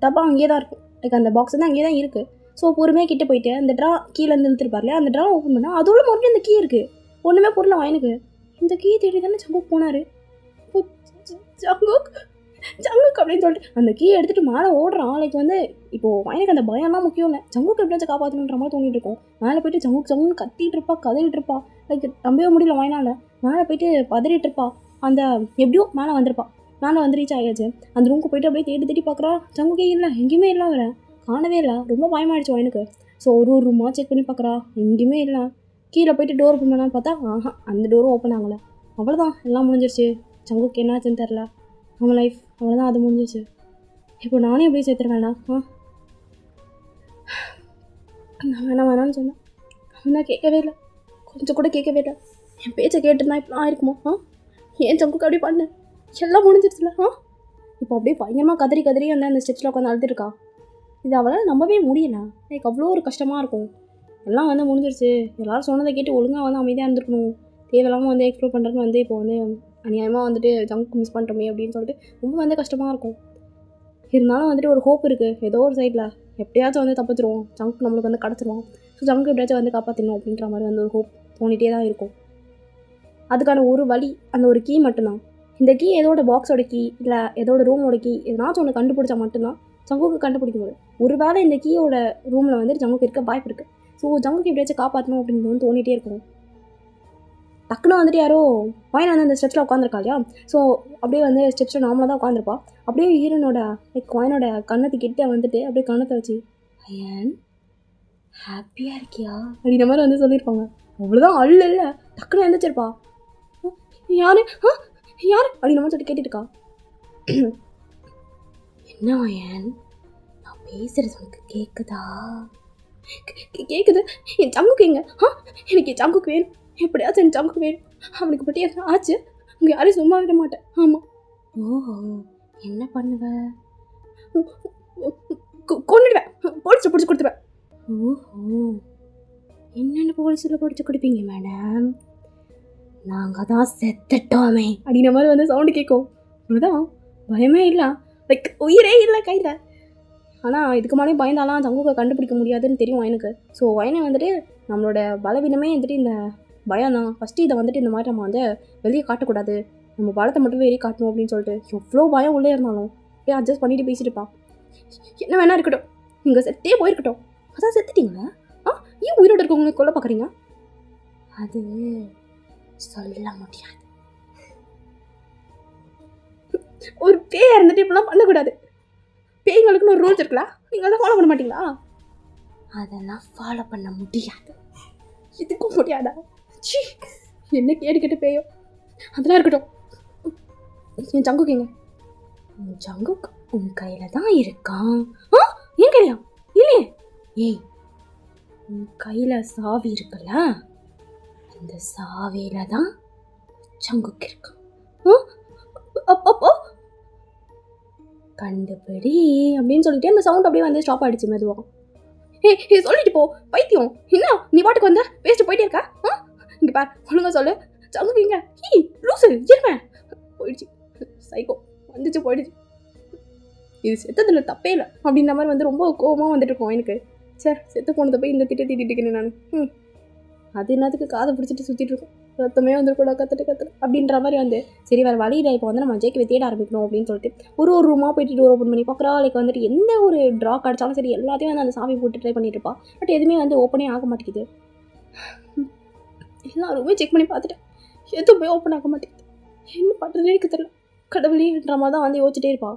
டப்பா அங்கேயே தான் இருக்கும். லைக் அந்த பாக்ஸ் வந்து அங்கேயே தான் இருக்குது. ஸோ பொறுமையாக கிட்டே போயிட்டு அந்த ட்ரா கீழே இருந்து இழுத்துருப்பார் இல்லையா, அந்த ட்ரா ஓப்பன் பண்ணால் அதுவும் மறுபடியும் அந்த கீ இருக்குது. ஒன்றுமே புரியல எனக்கு. இந்த கீ தேடி தானே ஜங்குக் போனார். இப்போ ஜங்குக் ஜங்குக் அப்படின்னு சொல்லிட்டு அந்த கீயை எடுத்துகிட்டு மேலே ஓடுறான். லைக் வந்து இப்போது எனக்கு அந்த பயம்லாம் முக்கியம் இல்லை, ஜங்குக் எப்படியாச்சும் காப்பாற்றணுன்ற மாதிரி தோணிட்டு இருக்கும். மேலே போயிட்டு ஜங்குக் ஜங்குன்னு கத்திட்டு இருப்பா, கதறிட்டு இருப்பா. லைக் நம்பவே முடியல வாய்னால. மேலே போயிட்டு பதறிட்டு இருப்பா. அந்த எப்படியோ மேலே வந்திருப்பா. மேலே வந்து ரீச் ஆகியாச்சு. அந்த ரூமுக்கு போயிட்டு அப்படியே தேடி தேடி பார்க்குறா. ஜங்குக்கே இல்லை, எங்கேயுமே இல்லை, அவரை காணவே இல்லை. ரொம்ப பயமாயிடுச்சு எனக்கு. ஸோ ஒரு ரூமாக செக் பண்ணி பார்க்குறா, எங்கேயுமே இல்லை. கீழே போயிட்டு டோர் ஓப்பன் பண்ணான்னு பார்த்தா அந்த டோரும் ஓப்பன் ஆகலை. அவ்வளோதான், எல்லாம் முடிஞ்சிருச்சு. ஜங்குக்கு என்னாச்சுன்னு தெரில, அவன் லைஃப் அவ்வளோதான், அது முடிஞ்சிச்சு. இப்போ நானே எப்படி சேர்த்துருவேண்ணா? நான் வேணான்னு சொன்னேன். அவன் தான் கேட்கவே இல்லை, கொஞ்சம் கூட கேட்கவே இல்லை. என் பேச்சை கேட்டுருந்தா இப்படிலாம் இருக்குமோ? ஏன் ஜங்குக்கு அப்படி பண்ணேன்? எல்லாம் முடிஞ்சிருச்சுல. இப்போ அப்படியே பயங்கரமாக கதறி கதறி வந்து அந்த ஸ்டெப்ஸில் உட்காந்து அழுதுருக்கா. இது அவளால் நம்பவே முடியல. லைக் அவ்வளோ ஒரு கஷ்டமாக இருக்கும். எல்லாம் வந்து முடிஞ்சிருச்சு, எல்லோரும் சொன்னதை கேட்டு ஒழுங்காக வந்து அமைதியாக இருந்திருக்கணும். தேவையில்லாமல் வந்து எக்ஸ்ப்ளோர் பண்ணுறதுன்னு வந்து இப்போ வந்து அநியாயமாக வந்துட்டு ஜங்க் மிஸ் பண்ணுறோமே அப்படின்னு சொல்லிட்டு ரொம்ப வந்து கஷ்டமாக இருக்கும். இருந்தாலும் வந்துட்டு ஒரு ஹோப் இருக்குது, ஏதோ ஒரு சைடில் எப்படியாச்சும் வந்து தப்பிச்சிருவோம், ஜங்க் நம்மளுக்கு வந்து கிடச்சிருவோம். ஸோ ஜங்க் எப்படியாச்சும் வந்து காப்பாற்றணும் அப்படின்ற மாதிரி வந்து ஒரு ஹோப் தோணிகிட்டே தான் இருக்கும். அதுக்கான ஒரு வழி அந்த ஒரு கீ மட்டும்தான். இந்த கீ ஏதோட பாக்ஸோட கீ இல்லை ஏதோட ரூமோட கீ எதனாச்சும் ஒன்று கண்டுபிடிச்சா மட்டும்தான் ஜங்குக்கு கண்டுபிடிக்க முடியும். ஒரு வேளை இந்த கீயோட ரூமில் வந்துட்டு ஜங்குக்கு இருக்க வாய்ப்பு இருக்குது. ஸோ ஜங்குக்கு எப்படியாச்சும் காப்பாற்றணும் அப்படின்றது வந்து தோணிகிட்டே இருக்கும். டக்குன்னு வந்துட்டு யாரோ வாயின் வந்து அந்த ஸ்டெப்ஸில் உட்காந்துருக்கா இல்லையா? ஸோ அப்படியே வந்து ஸ்டெப்ஸில் நார்மலாக தான் உட்காந்துருப்பா. அப்படியே ஹீரோனோட லைக் வாயினோட கண்ணத்துக்கிட்ட வந்துட்டு அப்படியே கண்ணத்தை வச்சு ஐயன் ஹாப்பியாக இருக்கியா அப்படின்ற மாதிரி வந்து சொல்லியிருப்பாங்க. அவ்வளோதான், அள்ளு இல்லை, டக்குன்னு எழுந்திரிச்சிருப்பா. யாரு யார் அப்படின்ற மாதிரி சொல்லிட்டு கேட்டுருக்கா. என்ன ஐயன், நான் பேசுகிறது உனக்கு கேட்குதா? கேட்குது. என் ஜங்குக்கு எங்க? எனக்கு என் ஜங்குக்கு வேணும், எப்படியாச்சும் என் ஜங்குக்கு வேணும். அவனுக்கு பற்றி என்ன ஆச்சு, அங்கே யாரையும் சும்மா விட மாட்டேன். ஆமாம். ஓஹோ, என்ன பண்ணுவேன்? கொண்டுடுவேன், போலீஸில் பிடிச்சி கொடுத்துருவேன். ஓஹோ, என்னென்ன போலீஸில் பிடிச்சி கொடுப்பீங்க மேடம்? நாங்கள் தான் செத்துட்டோமே அப்படின்ற மாதிரி வந்து சவுண்டு கேட்கும். அதுதான் பயமே இல்லை, லைக் உயிரே இல்லை கையில். ஆனால் இதுக்கு மேலே பயந்தாலாம் ஜங்குக்கை கண்டுபிடிக்க முடியாதுன்னு தெரியும் எனக்கு. ஸோ வயனை வந்துட்டு நம்மளோட பலவீனமே வந்துட்டு இந்த பயம் தான். ஃபஸ்ட்டு இதை வந்துட்டு இந்த மாதிரி நம்ம வந்து வெளியே காட்டக்கூடாது, நம்ம பலத்தை மட்டும் வெளியே காட்டணும் அப்படின்னு சொல்லிட்டு எவ்வளோ பயம் உள்ளே இருந்தாலும் அப்படியே அட்ஜஸ்ட் பண்ணிட்டு பேசிட்டுப்பா. என்ன வேணா இருக்கட்டும், நீங்கள் செத்தே போயிருக்கட்டும். அதான் செத்துட்டீங்களா? ஏன் உயிரோடு இருக்கவங்களுக்கு கொல்ல பார்க்குறீங்க? அது சொல்ல முடியாது. ஒரு பேய் இருந்துட்டு இப்படிலாம் பண்ணக்கூடாது. பேய்களுக்குன்னு ஒரு ரூல்ஸ் இருக்குல்ல, நீங்கள் அதெல்லாம் ஃபாலோ பண்ண மாட்டீங்களா? அதெல்லாம் ஃபாலோ பண்ண முடியாது. இதுக்கும் முடியாதா? சி, என்ன கேட்டு பேயோ. அதெல்லாம் இருக்கட்டும், என் ஜங்குக்கு எங்க? உன் ஜங்குக்கு உன் கையில் தான் இருக்கான். என் கையிலையா? இல்லையே. ஏய், உன் கையில் சாவி இருக்குல்ல, அந்த சாவியில தான் ஜங்குக்கு இருக்கான். அப்போ கண்டுபிடி அப்படின்னு சொல்லிட்டு அந்த சவுண்ட் அப்படியே வந்து ஸ்டாப் ஆகிடுச்சு மெதுவாக. ஏய் சொல்லிட்டு போ பைத்தியம், என்ன நீ பாட்டுக்கு வந்த பேசிட்டு போயிட்டே இருக்கா? இங்கே பார், ஒழுங்கா சொல்லு, ஜங்குங்க. லூசு இருமே, போயிடுச்சு, சைக்கோ வந்துச்சு, போயிடுச்சு. இது செத்ததில் தப்பே இல்லை அப்படின்ற மாதிரி வந்து ரொம்ப கோபமாக வந்துட்டு இருக்கோம் எனக்கு. சார் செத்து போனதை போய் இந்த திட்டிட்டு இருக்கேன் நான். அது என்னத்துக்கு காதை பிடிச்சிட்டு சுற்றிட்டு இருக்கோம், ரத்தமே வந்துருக்கூட கற்றுட்டு அப்படின்ற மாதிரி வந்து சரி வேறு வழியில் இப்போ வந்து நம்ம ஜேக்கு தேட ஆரம்பிக்கணும் அப்படின்னு சொல்லிட்டு ஒரு ரூமாக போயிட்டு டோர் ஓப்பன் பண்ணி பார்க்குறா. லைக் வந்துட்டு எந்த ஒரு ட்ரா கிடச்சாலும் சரி எல்லாத்தையும் வந்து அந்த சாவி போட்டு ட்ரை பண்ணிட்டு இருப்பா. பட் எதுவுமே வந்து ஓப்பனே ஆக மாட்டேங்குது. எல்லா ரூமே செக் பண்ணி பார்த்துட்டேன், எதுவுமே ஓப்பன் ஆக மாட்டேங்குது. என்ன பண்ணுறதுன்னு எனக்கு தெரியல, கடவுளேன்ற மாதிரி தான் வந்து யோசிச்சுட்டே இருப்பா.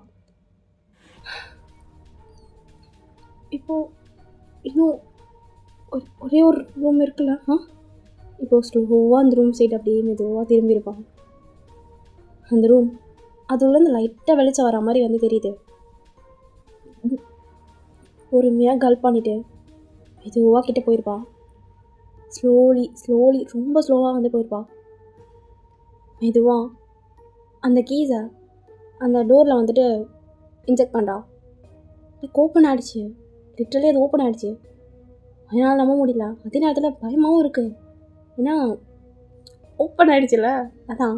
இப்போது இன்னும் ஒரே ஒரு ரூம் இருக்குல்ல, இப்போது ஸ்லோவாக அந்த ரூம் சைடு அப்படியே மெதுவாக திரும்பியிருப்பாங்க. அந்த ரூம் அது உள்ள இந்த லைட்டாக வெளிச்சம் வர மாதிரி வந்து தெரியுது. பொறுமையாக கல் பண்ணிவிட்டு மெதுவாக கிட்டே போயிருப்பா. ஸ்லோலி ரொம்ப ஸ்லோவாக வந்து போயிருப்பா. மெதுவாக அந்த கீஸை அந்த டோரில் வந்துட்டு இன்ஜெக்ட் பண்ணுறா. ஓப்பன் ஆகிடுச்சு, லிட்டரலி அது ஓப்பன் ஆகிடுச்சு. அதனால் நம்ப முடியல, அதே நேரத்தில் பயமாகவும் இருக்குது, ஏன்னா ஓப்பன் ஆகிடுச்சுல்ல அதான்.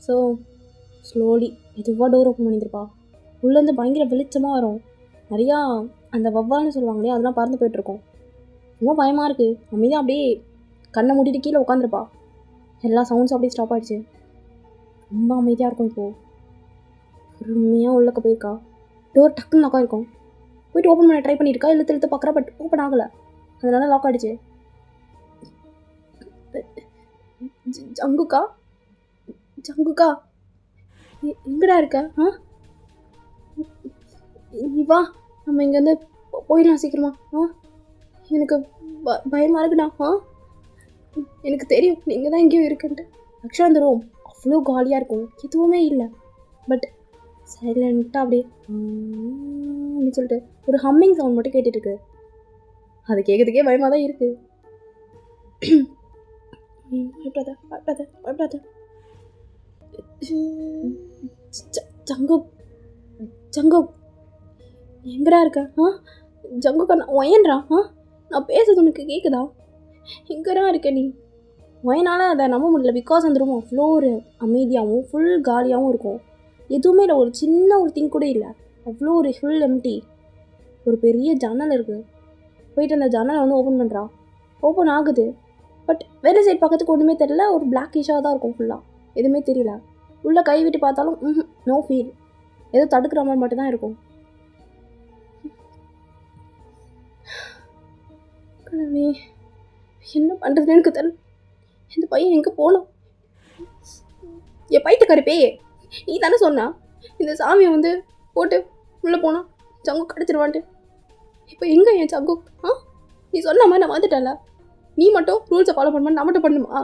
ஸோ ஸ்லோலி மெதுவாக டோர் ஓப்பன் பண்ணியிருப்பா. உள்ளேருந்து பயங்கர வெளிச்சமாக வரும், நிறையா அந்த வவ்வால்னு சொல்லுவாங்க இல்லையா, அதெல்லாம் பறந்து போய்ட்டுருக்கோம். ரொம்ப பயமாக இருக்குது. அமைதியாக அப்படியே கண்ணை மூடிட்டு கீழே உட்காந்துருப்பா. எல்லா சவுண்ட்ஸும் அப்படியே ஸ்டாப் ஆகிடுச்சு. ரொம்ப அமைதியாக இருக்கும். இப்போது பொறுமையாக உள்ளக்க போயிருக்கா. டோர் டக்குன்னு லாக் ஆகிருக்கும். போயிட்டு ஓப்பன் பண்ண ட்ரை பண்ணியிருக்கா. இழுத்து பார்க்குறா. பட் ஓப்பன் ஆகலை. அதனால லாக் ஆகிடுச்சு. ஜங்குக்கா ஜங்குக்கா எங்கடா இருக்க? நீ வா, நம்ம இங்கேருந்து போயிடலாம் சீக்கிரமா. எனக்கு பயமாக இருக்குடா. எனக்கு தெரியும் நீங்கள் தான் எங்கேயோ இருக்குன்ட்டு. ஆக்சுவலாக அந்த ரூம் அவ்வளோ காலியாக இருக்கும். எதுவுமே இல்லை. பட் சைலண்ட்டாக அப்படியே அப்படின்னு சொல்லிட்டு ஒரு ஹம்மிங் சவுண்ட் மட்டும் கேட்டுட்ருக்கு. அது கேட்குறதுக்கே பயமாக தான் இருக்குது. பயப்படாத. ஜங்கு ஜங்கு எங்கடா இருக்க? ஜங்குக்கா நான் ஒயன்றா. நான் பேசுறது உனக்கு கேட்குதா? எங்கடா இருக்க நீ? ஒயனால் அதை நம்ப முடியல. பிகாஸ் அந்த ரூம் அவ்வளோ ஒரு அமைதியாகவும் ஃபுல் காலியாகவும் இருக்கும். எதுவுமே இல்லை. ஒரு சின்ன ஒரு திங் கூட இல்லை. அவ்வளோ ஒரு ஃபுல் எம்டி. ஒரு பெரிய ஜன்னல் இருக்குது. போயிட்டு அந்த ஜன்னலை வந்து ஓப்பன் பண்ணுறா. ஓப்பன் ஆகுது. பட் வேறு சைட் பார்க்கறதுக்கு ஒன்றுமே தெரியல. ஒரு பிளாக்கிஷாக தான் இருக்கும் ஃபுல்லாக. எதுவுமே தெரியல. உள்ளே கை விட்டு பார்த்தாலும் நோ ஃபீல். ஏதோ தடுக்கிற மாதிரி மட்டும்தான் இருக்கும். கடவுளே, என்ன பண்ணுறதுன்னு எனக்கு தெரியல. இந்த பையன் எங்கே போனோம்? என் பைத்தியக்காரி பேயே, நீ தானே சொன்னா இந்த சாமியை வந்து போட்டு உள்ளே போனால் ஜங்கு கிடச்சிருவான்ட்டு. இப்போ எங்கே என் ஜங்கு? நீ சொன்ன மாதிரி நான் வந்துட்டேன்ல. நீ மட்டும் ரூல்ஸை ஃபாலோ பண்ண நான் மட்டும் பண்ணுமா?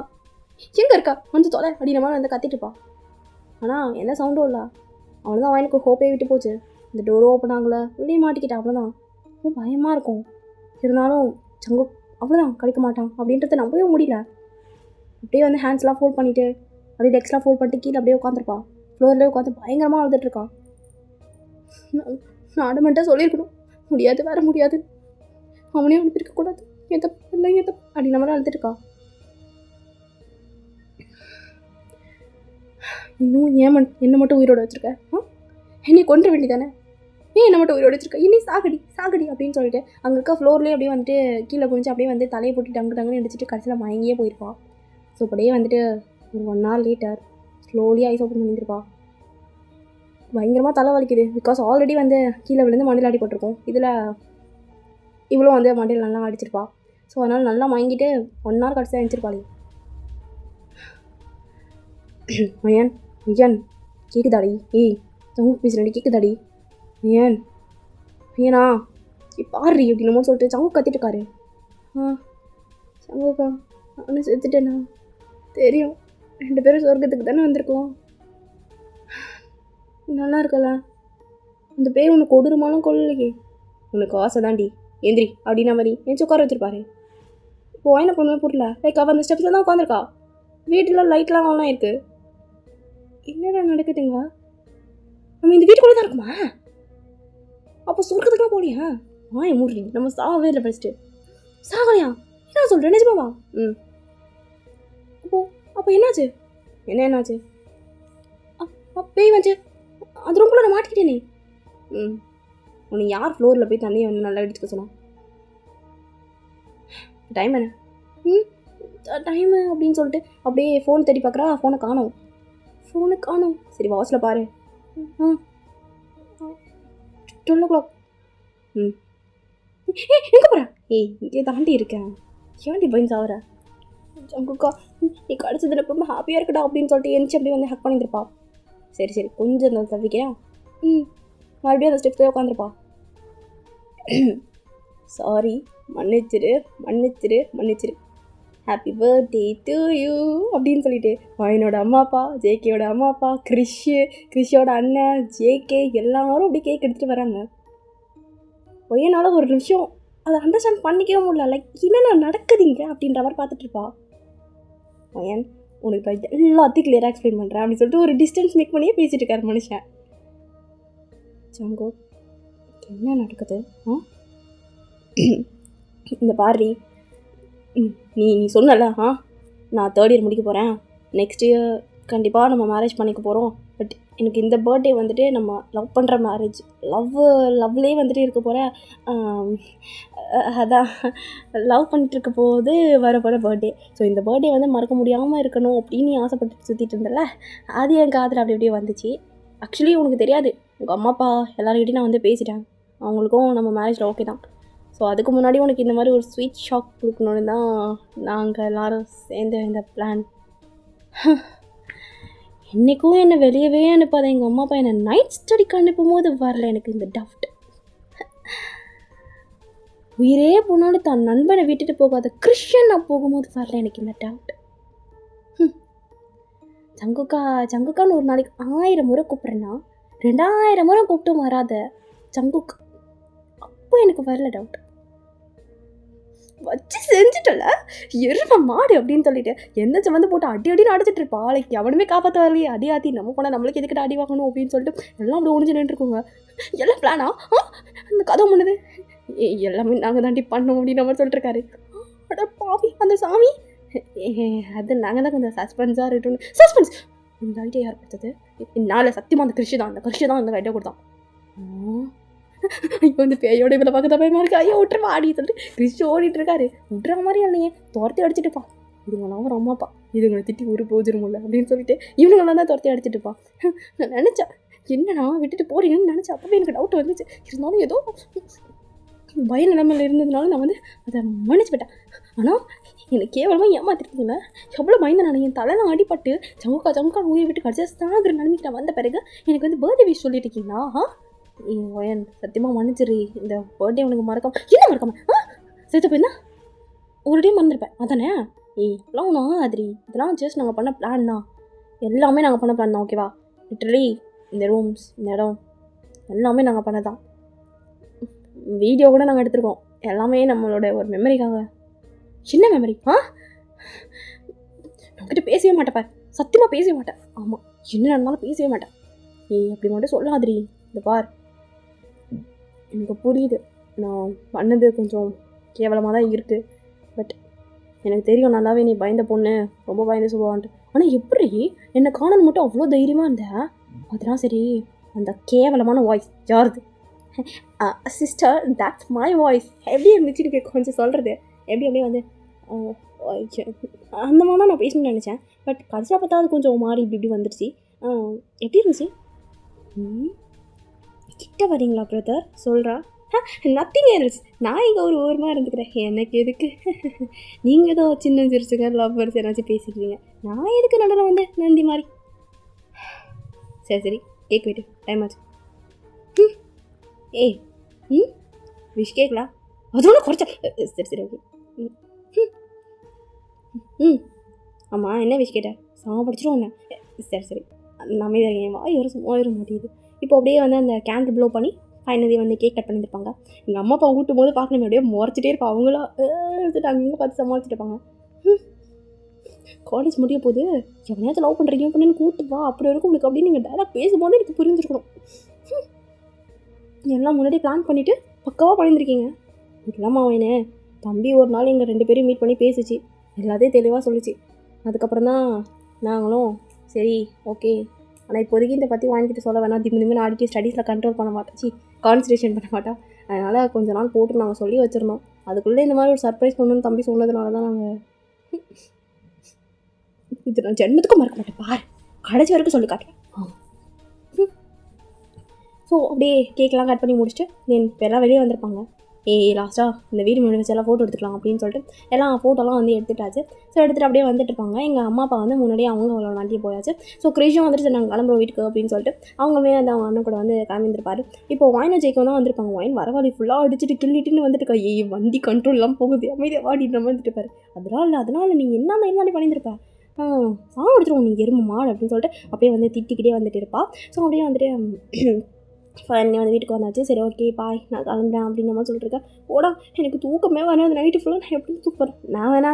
எங்கே இருக்கா? வந்து தொலை அப்படின்ற மாதிரி வந்து கத்திட்டுப்பா. ஆனால் என்ன சவுண்டும் இல்லை. அவ்வளோதான். அவனுக்கு ஹோப்பே விட்டு போச்சு. இந்த டோரும் ஓப்பன் ஆகலை. உள்ளே மாட்டிக்கிட்டான். அவ்வளோதான். ரொம்ப பயமாக இருக்கும். இருந்தாலும் ஜங்கு அவ்வளோதான் கிடைக்க மாட்டான் அப்படின்றத நம்பவே முடியல. அப்படியே வந்து ஹேண்ட்ஸ்லாம் ஃபோல்ட் பண்ணிவிட்டு அப்படியே லெக்ஸ்லாம் ஃபோல்ட் பண்ணிட்டு கீழே அப்படியே உட்காந்துருப்பா. ஃப்ளோர்லேயே உட்காந்து பயங்கரமாக அழுதுட்டுருக்கா. நான் அடமெண்ட்டாக சொல்லியிருக்கணும், முடியாது வேற முடியாது. அவனையும் அனுப்பியிருக்கக்கூடாது. எதை அப்படின்ற மாதிரி அழுதுட்டுருக்கா. இன்னும் ஏன் என்னை மட்டும் உயிரோடு வச்சுருக்க? என்னை கொண்டு வேண்டிதானே? ஏன் என்னை மட்டும் உயிரோடு வச்சுருக்க? இன்னும் சாகடி அப்படின்னு சொல்லிட்டு அங்கே இருக்க ஃப்ளோர்லேயே அப்படியே வந்துட்டு கீழே குனிஞ்சு அப்படியே வந்து தலையை போட்டு டங்குன்னு அடிச்சுட்டு கடைசியில் மயங்கியே போயிருப்பா. ஸோ அப்படியே வந்துட்டு ஒரு 1 hour later slowly eyes open பண்ணியிருப்பா. பயங்கரமாக தலை வலிக்குது. பிகாஸ் ஆல்ரெடி வந்து கீழே விழுந்து மண்டையில் அடிபட்டிருக்கும். இதில் இவ்வளோ வந்து மண்டையில் நல்லா அடிச்சிருப்பா. ஸோ அதனால் நல்லா மயங்கிட்டு 1 hour கடைசி தான் எழுந்திருப்பாளே. ஐயன் கேட்குதாடி? ஏய் ஜங்கு பேசுகிறேன், கேட்குதாடி? ஐயனா பாடுறி அப்படின்னமோ சொல்லிட்டு ஜங்கு கத்திட்டுருக்காரு. ஜங்குக்கா நானும் செத்துட்டேண்ணா. தெரியும், 2 பேரும் சொர்க்கத்துக்கு தானே வந்திருக்கலாம். நல்லா இருக்கல. அந்த பேர் உனக்கு கொடூரமாலும் கொள்ளலையே. உனக்கு ஆசை தாண்டி. எந்திரி அப்படின்னா மாதிரி என் உட்கார வச்சிருப்பாரு. இப்போ என்ன பண்ணுவேன் புரியல. லைக் அவள் அந்த ஸ்டெப்ஸில் தான் உட்காந்துருக்கா. வீட்டில் லைட்லாம் ஆன்லாம் இருக்குது. என்னடா நடக்குதுங்க? நம்ம இந்த வீட்டுக்குள்ளே தான் இருக்குமா? அப்போ சொர்க்கத்துக்குலாம் போலியா? என் மூடி நம்ம சாகவே இல்லை. ஃபஸ்ட்டு சாகலையா? என்ன சொல்கிறேன்? நிஜமாவா? அப்போ என்னாச்சு? என்னாச்சு? பேய் வந்து அது ரூம்குள்ளே நான் மாட்டிக்கிட்டேனே. உன்னை யார் ஃப்ளோரில் போய் தண்ணியை வந்து நல்லா எடுத்துக்க சொன்னான்? டைம் என்ன? டைமு அப்படின்னு சொல்லிட்டு அப்படியே ஃபோன் தேடி பார்க்குறா. ஃபோனை காணோம். சரி வாட்சில் பாரு. 12 o'clock. எங்கே போகிறா? இங்கே தாண்டி இருக்கேன். ஏன்டி பயந்து சாவற? ஜங்குக்கா நீ கிடச்சதுல ரொம்ப ஹாப்பியாக இருக்கடா அப்படின்னு சொல்லிட்டு எழுந்துச்சு அப்படியே வந்து ஹக் பண்ணியிருப்பா. சரி கொஞ்சம் அந்த தவிக்கிறேன். மறுபடியும் அந்த ஸ்டெப்ஸில் உட்காந்துருப்பா. சாரி, மன்னிச்சிரு. ஹாப்பி பர்த்டே டு யூ அப்படின்னு சொல்லிட்டு என்னோட அம்மா அப்பா, ஜேகேயோட அம்மா அப்பா, கிறிஷோட அண்ணன், ஜேகே எல்லாரும் அப்படி கேக் எடுத்துகிட்டு வராங்க. என்னால் ஒரு நிமிஷம் அதை அண்டர்ஸ்டாண்ட் பண்ணிக்கவே முடியல. லைக் என்னென்ன நடக்குதுங்க அப்படின்ற மாதிரி பார்த்துட்ருப்பா. உனக்கு இப்போ எல்லாத்தையும் கிளியராக எக்ஸ்பிளைன் பண்ணுறேன் அப்படின்னு சொல்லிட்டு ஒரு டிஸ்டன்ஸ் மேக் பண்ணியே பேசிகிட்டு இருக்காரு மனுஷன். ஜங்கு என்ன நடக்குது? இந்த பாரி நீ சொன்னல நான் 3rd year முடிக்க போகிறேன். நெக்ஸ்ட் இயர் கண்டிப்பாக நம்ம மேரேஜ் பண்ணிக்க போகிறோம். பட் எனக்கு இந்த பர்த்டே வந்துட்டு நம்ம லவ் பண்ணுற மேரேஜ் லவ்லேயே வந்துட்டு இருக்க போகிற அதான் லவ் பண்ணிட்டுருக்க போது வரப்போகிற பர்த்டே. ஸோ இந்த பர்த்டே வந்து மறக்க முடியாமல் இருக்கணும் அப்படின்னு ஆசைப்பட்டு சுற்றிட்டு இருந்தேன்ல, அது என் காதில் அப்படி அப்படியே வந்துச்சு. ஆக்சுவலி உனக்கு தெரியாது, உங்கள் அம்மா அப்பா எல்லாருக்கிட்டையும் நான் வந்து பேசிட்டேன். அவங்களுக்கும் நம்ம மேரேஜில் ஓகே தான். ஸோ அதுக்கு முன்னாடி உனக்கு இந்த மாதிரி ஒரு ஸ்வீட் ஷாக் கொடுக்கணுன்னு தான் நாங்கள் எல்லோரும் சேர்ந்து இந்த பிளான். என்றைக்கும் என்னை வெளியவே அனுப்பாத எங்கள் அம்மா அப்பா என்னை நைட் ஸ்டடிக்கு அனுப்பும் போது வரல எனக்கு இந்த டவுட். உயிரே போனாலும் தான் நண்பனை விட்டுட்டு போகாத கிறிஸ்டியன் நான் போகும்போது வரல எனக்கு இந்த டவுட். சங்குக்கான்னு ஒரு நாளைக்கு 1000 முறை கூப்பிட்றேன்னா 2000 முறை கூப்பிட்டு வராத சங்குக்கா, அப்போ எனக்கு வரல டவுட். வச்சு செஞ்சுட்டல எரும மாடு அப்படின்னு சொல்லிட்டு எந்த வந்து போட்டு அடின்னு அடிச்சிட்டு இருப்பா. லைக் எவனுமே காப்பாற்ற வரலையே, அடி ஆத்தி நம்ம போனால் நம்மளுக்கு எதுக்கிட்ட அடி வாங்கணும் அப்படின்னு சொல்லிட்டு எல்லாம் அப்படி ஒழிஞ்சு நின்றுருக்கோங்க. எல்லாம் பிளானா அந்த கதை பண்ணுது எல்லாமே நாங்கள் தாண்டி பண்ணோம் அப்படின்னு நம்ம சொல்லிட்டுருக்காரு. அட பாவி அந்த சாமி, அது நாங்கள் தான் கொஞ்சம் சஸ்பென்ஸாக இருக்கணும். சஸ்பென்ஸ் இந்த ஐடியா யார் கொடுத்தது? நாளை சத்தியமாக அந்த கிருஷி தான் அந்த ஐடியா கொடுத்தான். இப்போ வந்து பேயோட இவ்வளோ பக்கத்தை பயமாக இருக்கு, ஐயோ விட்டுருப்பா அப்படின்னு சொல்லிட்டு கிறிஸ்டி ஓடிட்டு இருக்காரு. விட்டுற மாதிரி இல்லையே, துரத்தி அடிச்சுட்டுப்பா. இதுங்களாம் ஒரு அம்மாப்பா, இதுங்களை திட்டி ஒரு போஜனம் இல்லை அப்படின்னு சொல்லிட்டு இவனுங்களாம் தான் துரத்தி அடிச்சுட்டுப்பா. நான் நினச்சேன் என்னன்னா விட்டுட்டு போறீங்கன்னு நினச்சேன். அப்பவே எனக்கு டவுட் வந்துச்சு. இருந்தாலும் ஏதோ பய நிலைமையில் இருந்ததுனால நான் வந்து அதை மன்னிச்சு விட்டேன். ஆனால் எனக்கு கேவலமாக ஏமாத்திருக்கீங்கள, எவ்வளோ பயந்து நான் என் தலைலாம் அடிப்பட்டு சமுக்கா உயிரை விட்டு கடைசியாக சாகிற நிலைமைக்கு நான் வந்த பிறகு எனக்கு வந்து பர்த்டே விஷ் சொல்லிட்டு இருக்கீங்களா? ஒயன் சத்தியமாக மன்னிச்சிரு, இந்த பர்த்டே உனக்கு மறக்காம சேர்த்து போயிருந்தா ஒரு டே மறந்துருப்பேன் அதானே? இப்பெல்லாம் ஒன்றும் ஆதிரி, இதெல்லாம் ஜஸ்ட் நாங்கள் பண்ண பிளான் தான், எல்லாமே நாங்கள் பண்ண பிளான் தான், ஓகேவா? லிட்டரலி இந்த ரூம்ஸ், இந்த இடம் எல்லாமே நாங்கள் பண்ணதான். வீடியோ கூட நாங்கள் எடுத்துருக்கோம், எல்லாமே நம்மளோட ஒரு மெமரிக்காக. சின்ன மெமரி. நம்மகிட்ட பேசவே மாட்டேப்பா, சத்தியமாக பேசவே மாட்டேன். ஆமாம், என்ன நடந்தாலும் பேசவே மாட்டேன். அப்படி மட்டும் சொல்லாதிரி. இந்த பார், எனக்கு புரியுது நான் பண்ணது கொஞ்சம் கேவலமாக தான் இருக்குது. பட் எனக்கு தெரியும் நல்லாவே நீ பயந்த பொண்ணு, ரொம்ப பயந்து சொல்லுவான்ட்டு. ஆனால் எப்படி என்னை காணல் மட்டும் அவ்வளோ தைரியமாக இருந்தேன்? அதெல்லாம் சரி, அந்த கேவலமான வாய்ஸ் யாருது? Sister, that's my voice. எப்படி இருந்துச்சு கொஞ்சம் சொல்கிறது? அப்படியே வந்து அந்த மாதிரி தான் நான் பேசணும்னு நினச்சேன். பட் கடைசியாக பார்த்தா அது கொஞ்சம் மாறி இப்படி வந்துடுச்சு. எப்படி இருந்துச்சு? கிட்ட வரீங்களா பிரதர்? சொல்கிறா. நத்திங் எல்ஸ், நான் இங்கே ஒரு ஓரமாக இருந்துக்கிறேன், எனக்கு எதுக்கு? நீங்கள் ஏதோ சின்ன சிரிச்சுங்க லவ்வர்ஸ் ஏதாச்சும் பேசிக்கிறீங்க, நான் எதுக்கு நடுவில் வந்து நந்தி மாதிரி? சரி கேக் வெயிட்டு, டைம் ஆச்சு. விஷ் கேட்கலாம், அது ஒன்றும் குறைச்சா. சரி ஓகே. ஆமாம், என்ன விஷ் கேட்டேன்? சாம படிச்சிடும் ஒன்று. சரி நம்ம இதை என் வாய் ஒரு சும்மா வர மாட்டேங்குது. இப்போ அப்படியே வந்து அந்த கேண்டில் ப்ளோ பண்ணி ஃபைனலி வந்து கேக் கட் பண்ணியிருப்பாங்க. எங்கள் அம்மா அப்பா ஊட்டும் போது பார்க்கணும், அப்படியே முறைச்சிட்டே இருப்பாங்க. அவங்களா எடுத்துட்டு அங்கே பார்த்து சமாளிச்சுட்டு இருப்பாங்க. காலேஜ் முடிய போது எவனையாச்சும் லவ் பண்ணுறீங்க பண்ணு கூட்டு வா, அப்படி இருக்கும் உங்களுக்கு அப்படின்னு நீங்கள் டேரக்ட் பேசும்போது எனக்கு புரிஞ்சிருக்கணும். எல்லாம் முன்னாடி பிளான் பண்ணிவிட்டு பக்காவாக பண்ணியிருக்கீங்க. இல்லாமல் அவனே தம்பி ஒரு நாள் எங்கள் 2 பேரும் மீட் பண்ணி பேசிச்சு, எல்லாத்தையும் தெளிவாக சொல்லிச்சு. அதுக்கப்புறம் தான் நாங்களும் சரி ஓகே, ஆனால் இப்போதைக்கு இந்த பற்றி வாங்கிட்டு சொல்ல வேணாம், திடீர்னு ஆடிட்டு ஸ்டடீஸில் கண்ட்ரோல் பண்ண மாட்டேன், கான்சன்ட்ரேஷன் பண்ண மாட்டா. அதனால் கொஞ்ச நாள் போட்டு நாங்கள் சொல்லி வச்சுருந்தோம். அதுக்குள்ளே இந்த மாதிரி ஒரு சர்ப்ரைஸ் பண்ணணுன்னு தம்பி சொன்னதுனால தான் நாங்கள் இது நான் ஜென்மத்துக்கும் மறக்க மாட்டேன். பாரு, கடைசி வரைக்கும் சொல்லி காட்டுறேன். ஸோ அப்படியே கேக்கெலாம் கட் பண்ணி முடிச்சுட்டு தென் இப்போ எல்லாம் வெளியே வந்திருப்பாங்க. லாஸ்ட்டாக இந்த வீடு முன்னாடி வச்சு எல்லாம் ஃபோட்டோ எடுத்துக்கலாம் அப்படின்னு சொல்லிட்டு எல்லாம் ஃபோட்டோலாம் வந்து எடுத்துட்டாச்சு. ஸோ எடுத்துகிட்டு அப்படியே வந்துட்டு இருப்பாங்க. எங்கள் அம்மா அப்பா வந்து முன்னாடியே அவங்க அவ்வளோ வண்டியை போயாச்சு. ஸோ கிருஷும் வந்துட்டு நாங்கள் கிளம்புறோம் வீட்டுக்கு அப்படின்னு சொல்லிட்டு அவங்களுமே வந்து அவங்க அண்ணன் கூட வந்து கிளம்பியிருப்பாரு. இப்போ வாயினா ஜெயிக்கும் தான் வந்திருப்பாங்க. வாயின் வரவாடி ஃபுல்லாக அடிச்சுட்டு கிள்ளிட்டுன்னு வந்துட்டு வண்டி கண்ட்ரோல்லாம் போகுது, அமைதியாக வாடிட்டு வந்துட்டு இருப்பாரு. அதனால் நீங்கள் என்ன பண்ணியிருப்பா, சாங் எடுத்துருவோம் நீங்கள் எருமை மாடு அப்படின்னு சொல்லிட்டு அப்படியே வந்து திட்டிக்கிட்டே வந்துட்டு இருப்பா. ஸோ அப்படியே வந்துட்டு ஃபைனலி வந்து வீட்டுக்கு வந்தாச்சு. சரி ஓகே பாய், நான் கிளம்புறேன் அப்படின்னு நம்ம சொல்லிட்டுருக்கேன். ஓடா, எனக்கு தூக்கமே வராது நைட்டு ஃபுல்லாக, நான் எப்படி தூக்குறேன்? நான் வேணா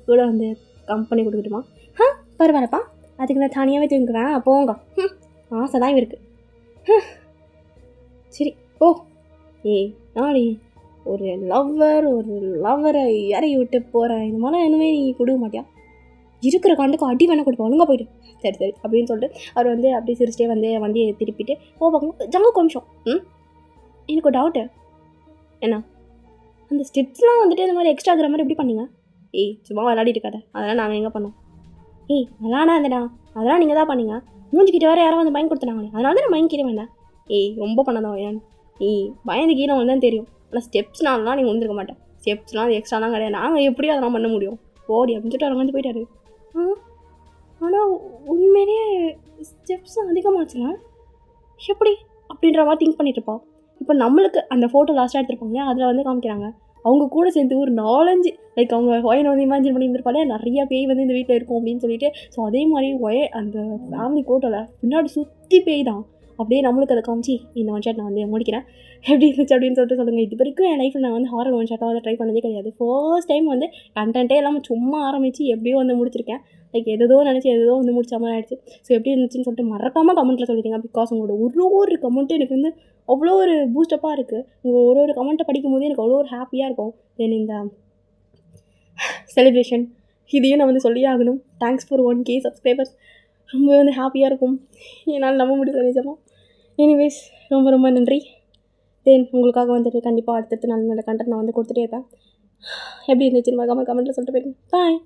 கூட வந்து கம்பெனி கொடுக்கட்டுமா? பரவாயில்லப்பா, அதுக்கு நான் தனியாகவே தூங்குவேன், போங்க. ஆசை தான் இருக்குது. சரி ஓ. நாடி ஒரு லவ்வரை இறங்கி விட்டு போகிறேன், இந்த மாதிரி இனிமே நீ கொடுக்க மாட்டியா? இருக்கிற காண்டுக்கு அடி வேணா கொடுப்போம், ஒழுங்கா போயிட்டு. சரி சரி அப்படின்னு சொல்லிட்டு அவர் வந்து அப்படியே சிரிச்சிட்டே வந்து வண்டியை திருப்பிட்டு பார்க்கும். ஜங்கு கொஞ்சம் எனக்கு ஒரு டவுட்டு. என்ன? அந்த ஸ்டெப்ஸ்லாம் வந்துட்டு இந்த மாதிரி எக்ஸ்ட்ரா கிராமர் எப்படி பண்ணீங்க? ஏய் சும்மா விளையாடிட்டு இருக்காத, அதெல்லாம் நாங்கள் எங்கே பண்ணோம்? ஏய் விளாடா இருந்தடா, அதெல்லாம் நீங்கள் தான் பண்ணீங்க. மூஞ்சிக்கிட்ட வேறு யாரும் வந்து பயன் கொடுத்துட்டாங்களே, அதனால தான் நான் பயன் கீழே வேண்டாம். ஏய் ரொம்ப பண்ணதான் ஏன்? ஏய் பயந்து கீழே வந்தான்னு தெரியும், ஆனால் ஸ்டெப்ஸ்னாலாம் நீங்கள் வந்துருக்க மாட்டேன். ஸ்டெப்ஸ்லாம் அது எக்ஸ்ட்ராலாம் கிடையாது, நாங்கள் எப்படியும் அதெல்லாம் பண்ண முடியும் ஓடி அப்படின்னு சொல்லிட்டு அவர் வந்து போயிட்டாரு. ஆனால் உண்மையிலேயே ஸ்டெப்ஸ் அதிகமாச்சுலாம் எப்படி அப்படின்ற மாதிரி திங்க் பண்ணிட்டுருப்பா. இப்போ நம்மளுக்கு அந்த ஃபோட்டோ லாஸ்ட்டாக எடுத்துருப்பாங்க, அதில் வந்து காமிக்கிறாங்க அவங்க கூட சேர்ந்து ஒரு 4-5 லைக் அவங்க ஒயனை வந்து இமேஜின் பண்ணி இருந்திருப்பாலே நிறையா பேய் வந்து இந்த வீட்டில் இருக்கும் அப்படின்னு சொல்லிட்டு. ஸோ அதே மாதிரி அந்த ஃபேமிலி ஃபோட்டோவில் பின்னாடி சுற்றி பேய் தான். அப்படியே நம்மளுக்கு அதை காமிச்சு இந்த ஒன் ஷாட் நான் வந்து முடிக்கிறேன், எப்படி இருந்துச்சு அப்படின்னு சொல்லிட்டு சொல்லுங்கள். இது வரைக்கும் என் லைஃப்பில் நான் வந்து ஹாரர் ஒன் ஷாட்டாக வந்து ட்ரை பண்ணதே கிடையாது. ஃபர்ஸ்ட் டைம் வந்து கண்டென்ட்டே இல்லாமல் சும்மா ஆரம்பித்து எப்படியோ வந்து முடிச்சிருக்கேன். லைக் எதோ நினச்சி எதோ வந்து முடிச்ச மாதிரி ஆகிடுச்சு. ஸோ எப்படி இருந்துச்சுன்னு சொல்லிட்டு மறக்காமல் கமெண்ட்டில் சொல்லிடுங்க. பிகாஸ் உங்களோட ஒரு கமெண்ட்டும் எனக்கு வந்து அவ்வளோ ஒரு பூஸ்டப்பாக இருக்குது. உங்கள் ஒரு கமெண்ட்டை படிக்கும் போது எனக்கு அவ்வளோ ஒரு ஹாப்பியாக இருக்கும். தென் இந்த செலிப்ரேஷன் இதையும் நான் வந்து சொல்லியே ஆகணும். Thanks for 1K subscribers. ரொம்ப வந்து ஹாப்பியாக இருக்கும், என்னால் நம்ப முடியல நிஜமாக. எனிவேஸ் ரொம்ப ரொம்ப நன்றி. தென் உங்களுக்காக வந்துட்டு கண்டிப்பாக அடுத்தடுத்து நல்ல நல்ல கண்டென்ட் நான் வந்து கொடுத்துட்டே இருப்பேன். எப்படி இருந்துச்சுன்னு மறக்காமல் கமெண்ட்டில் சொல்லிட்டு போயிருக்கேன். பாய்.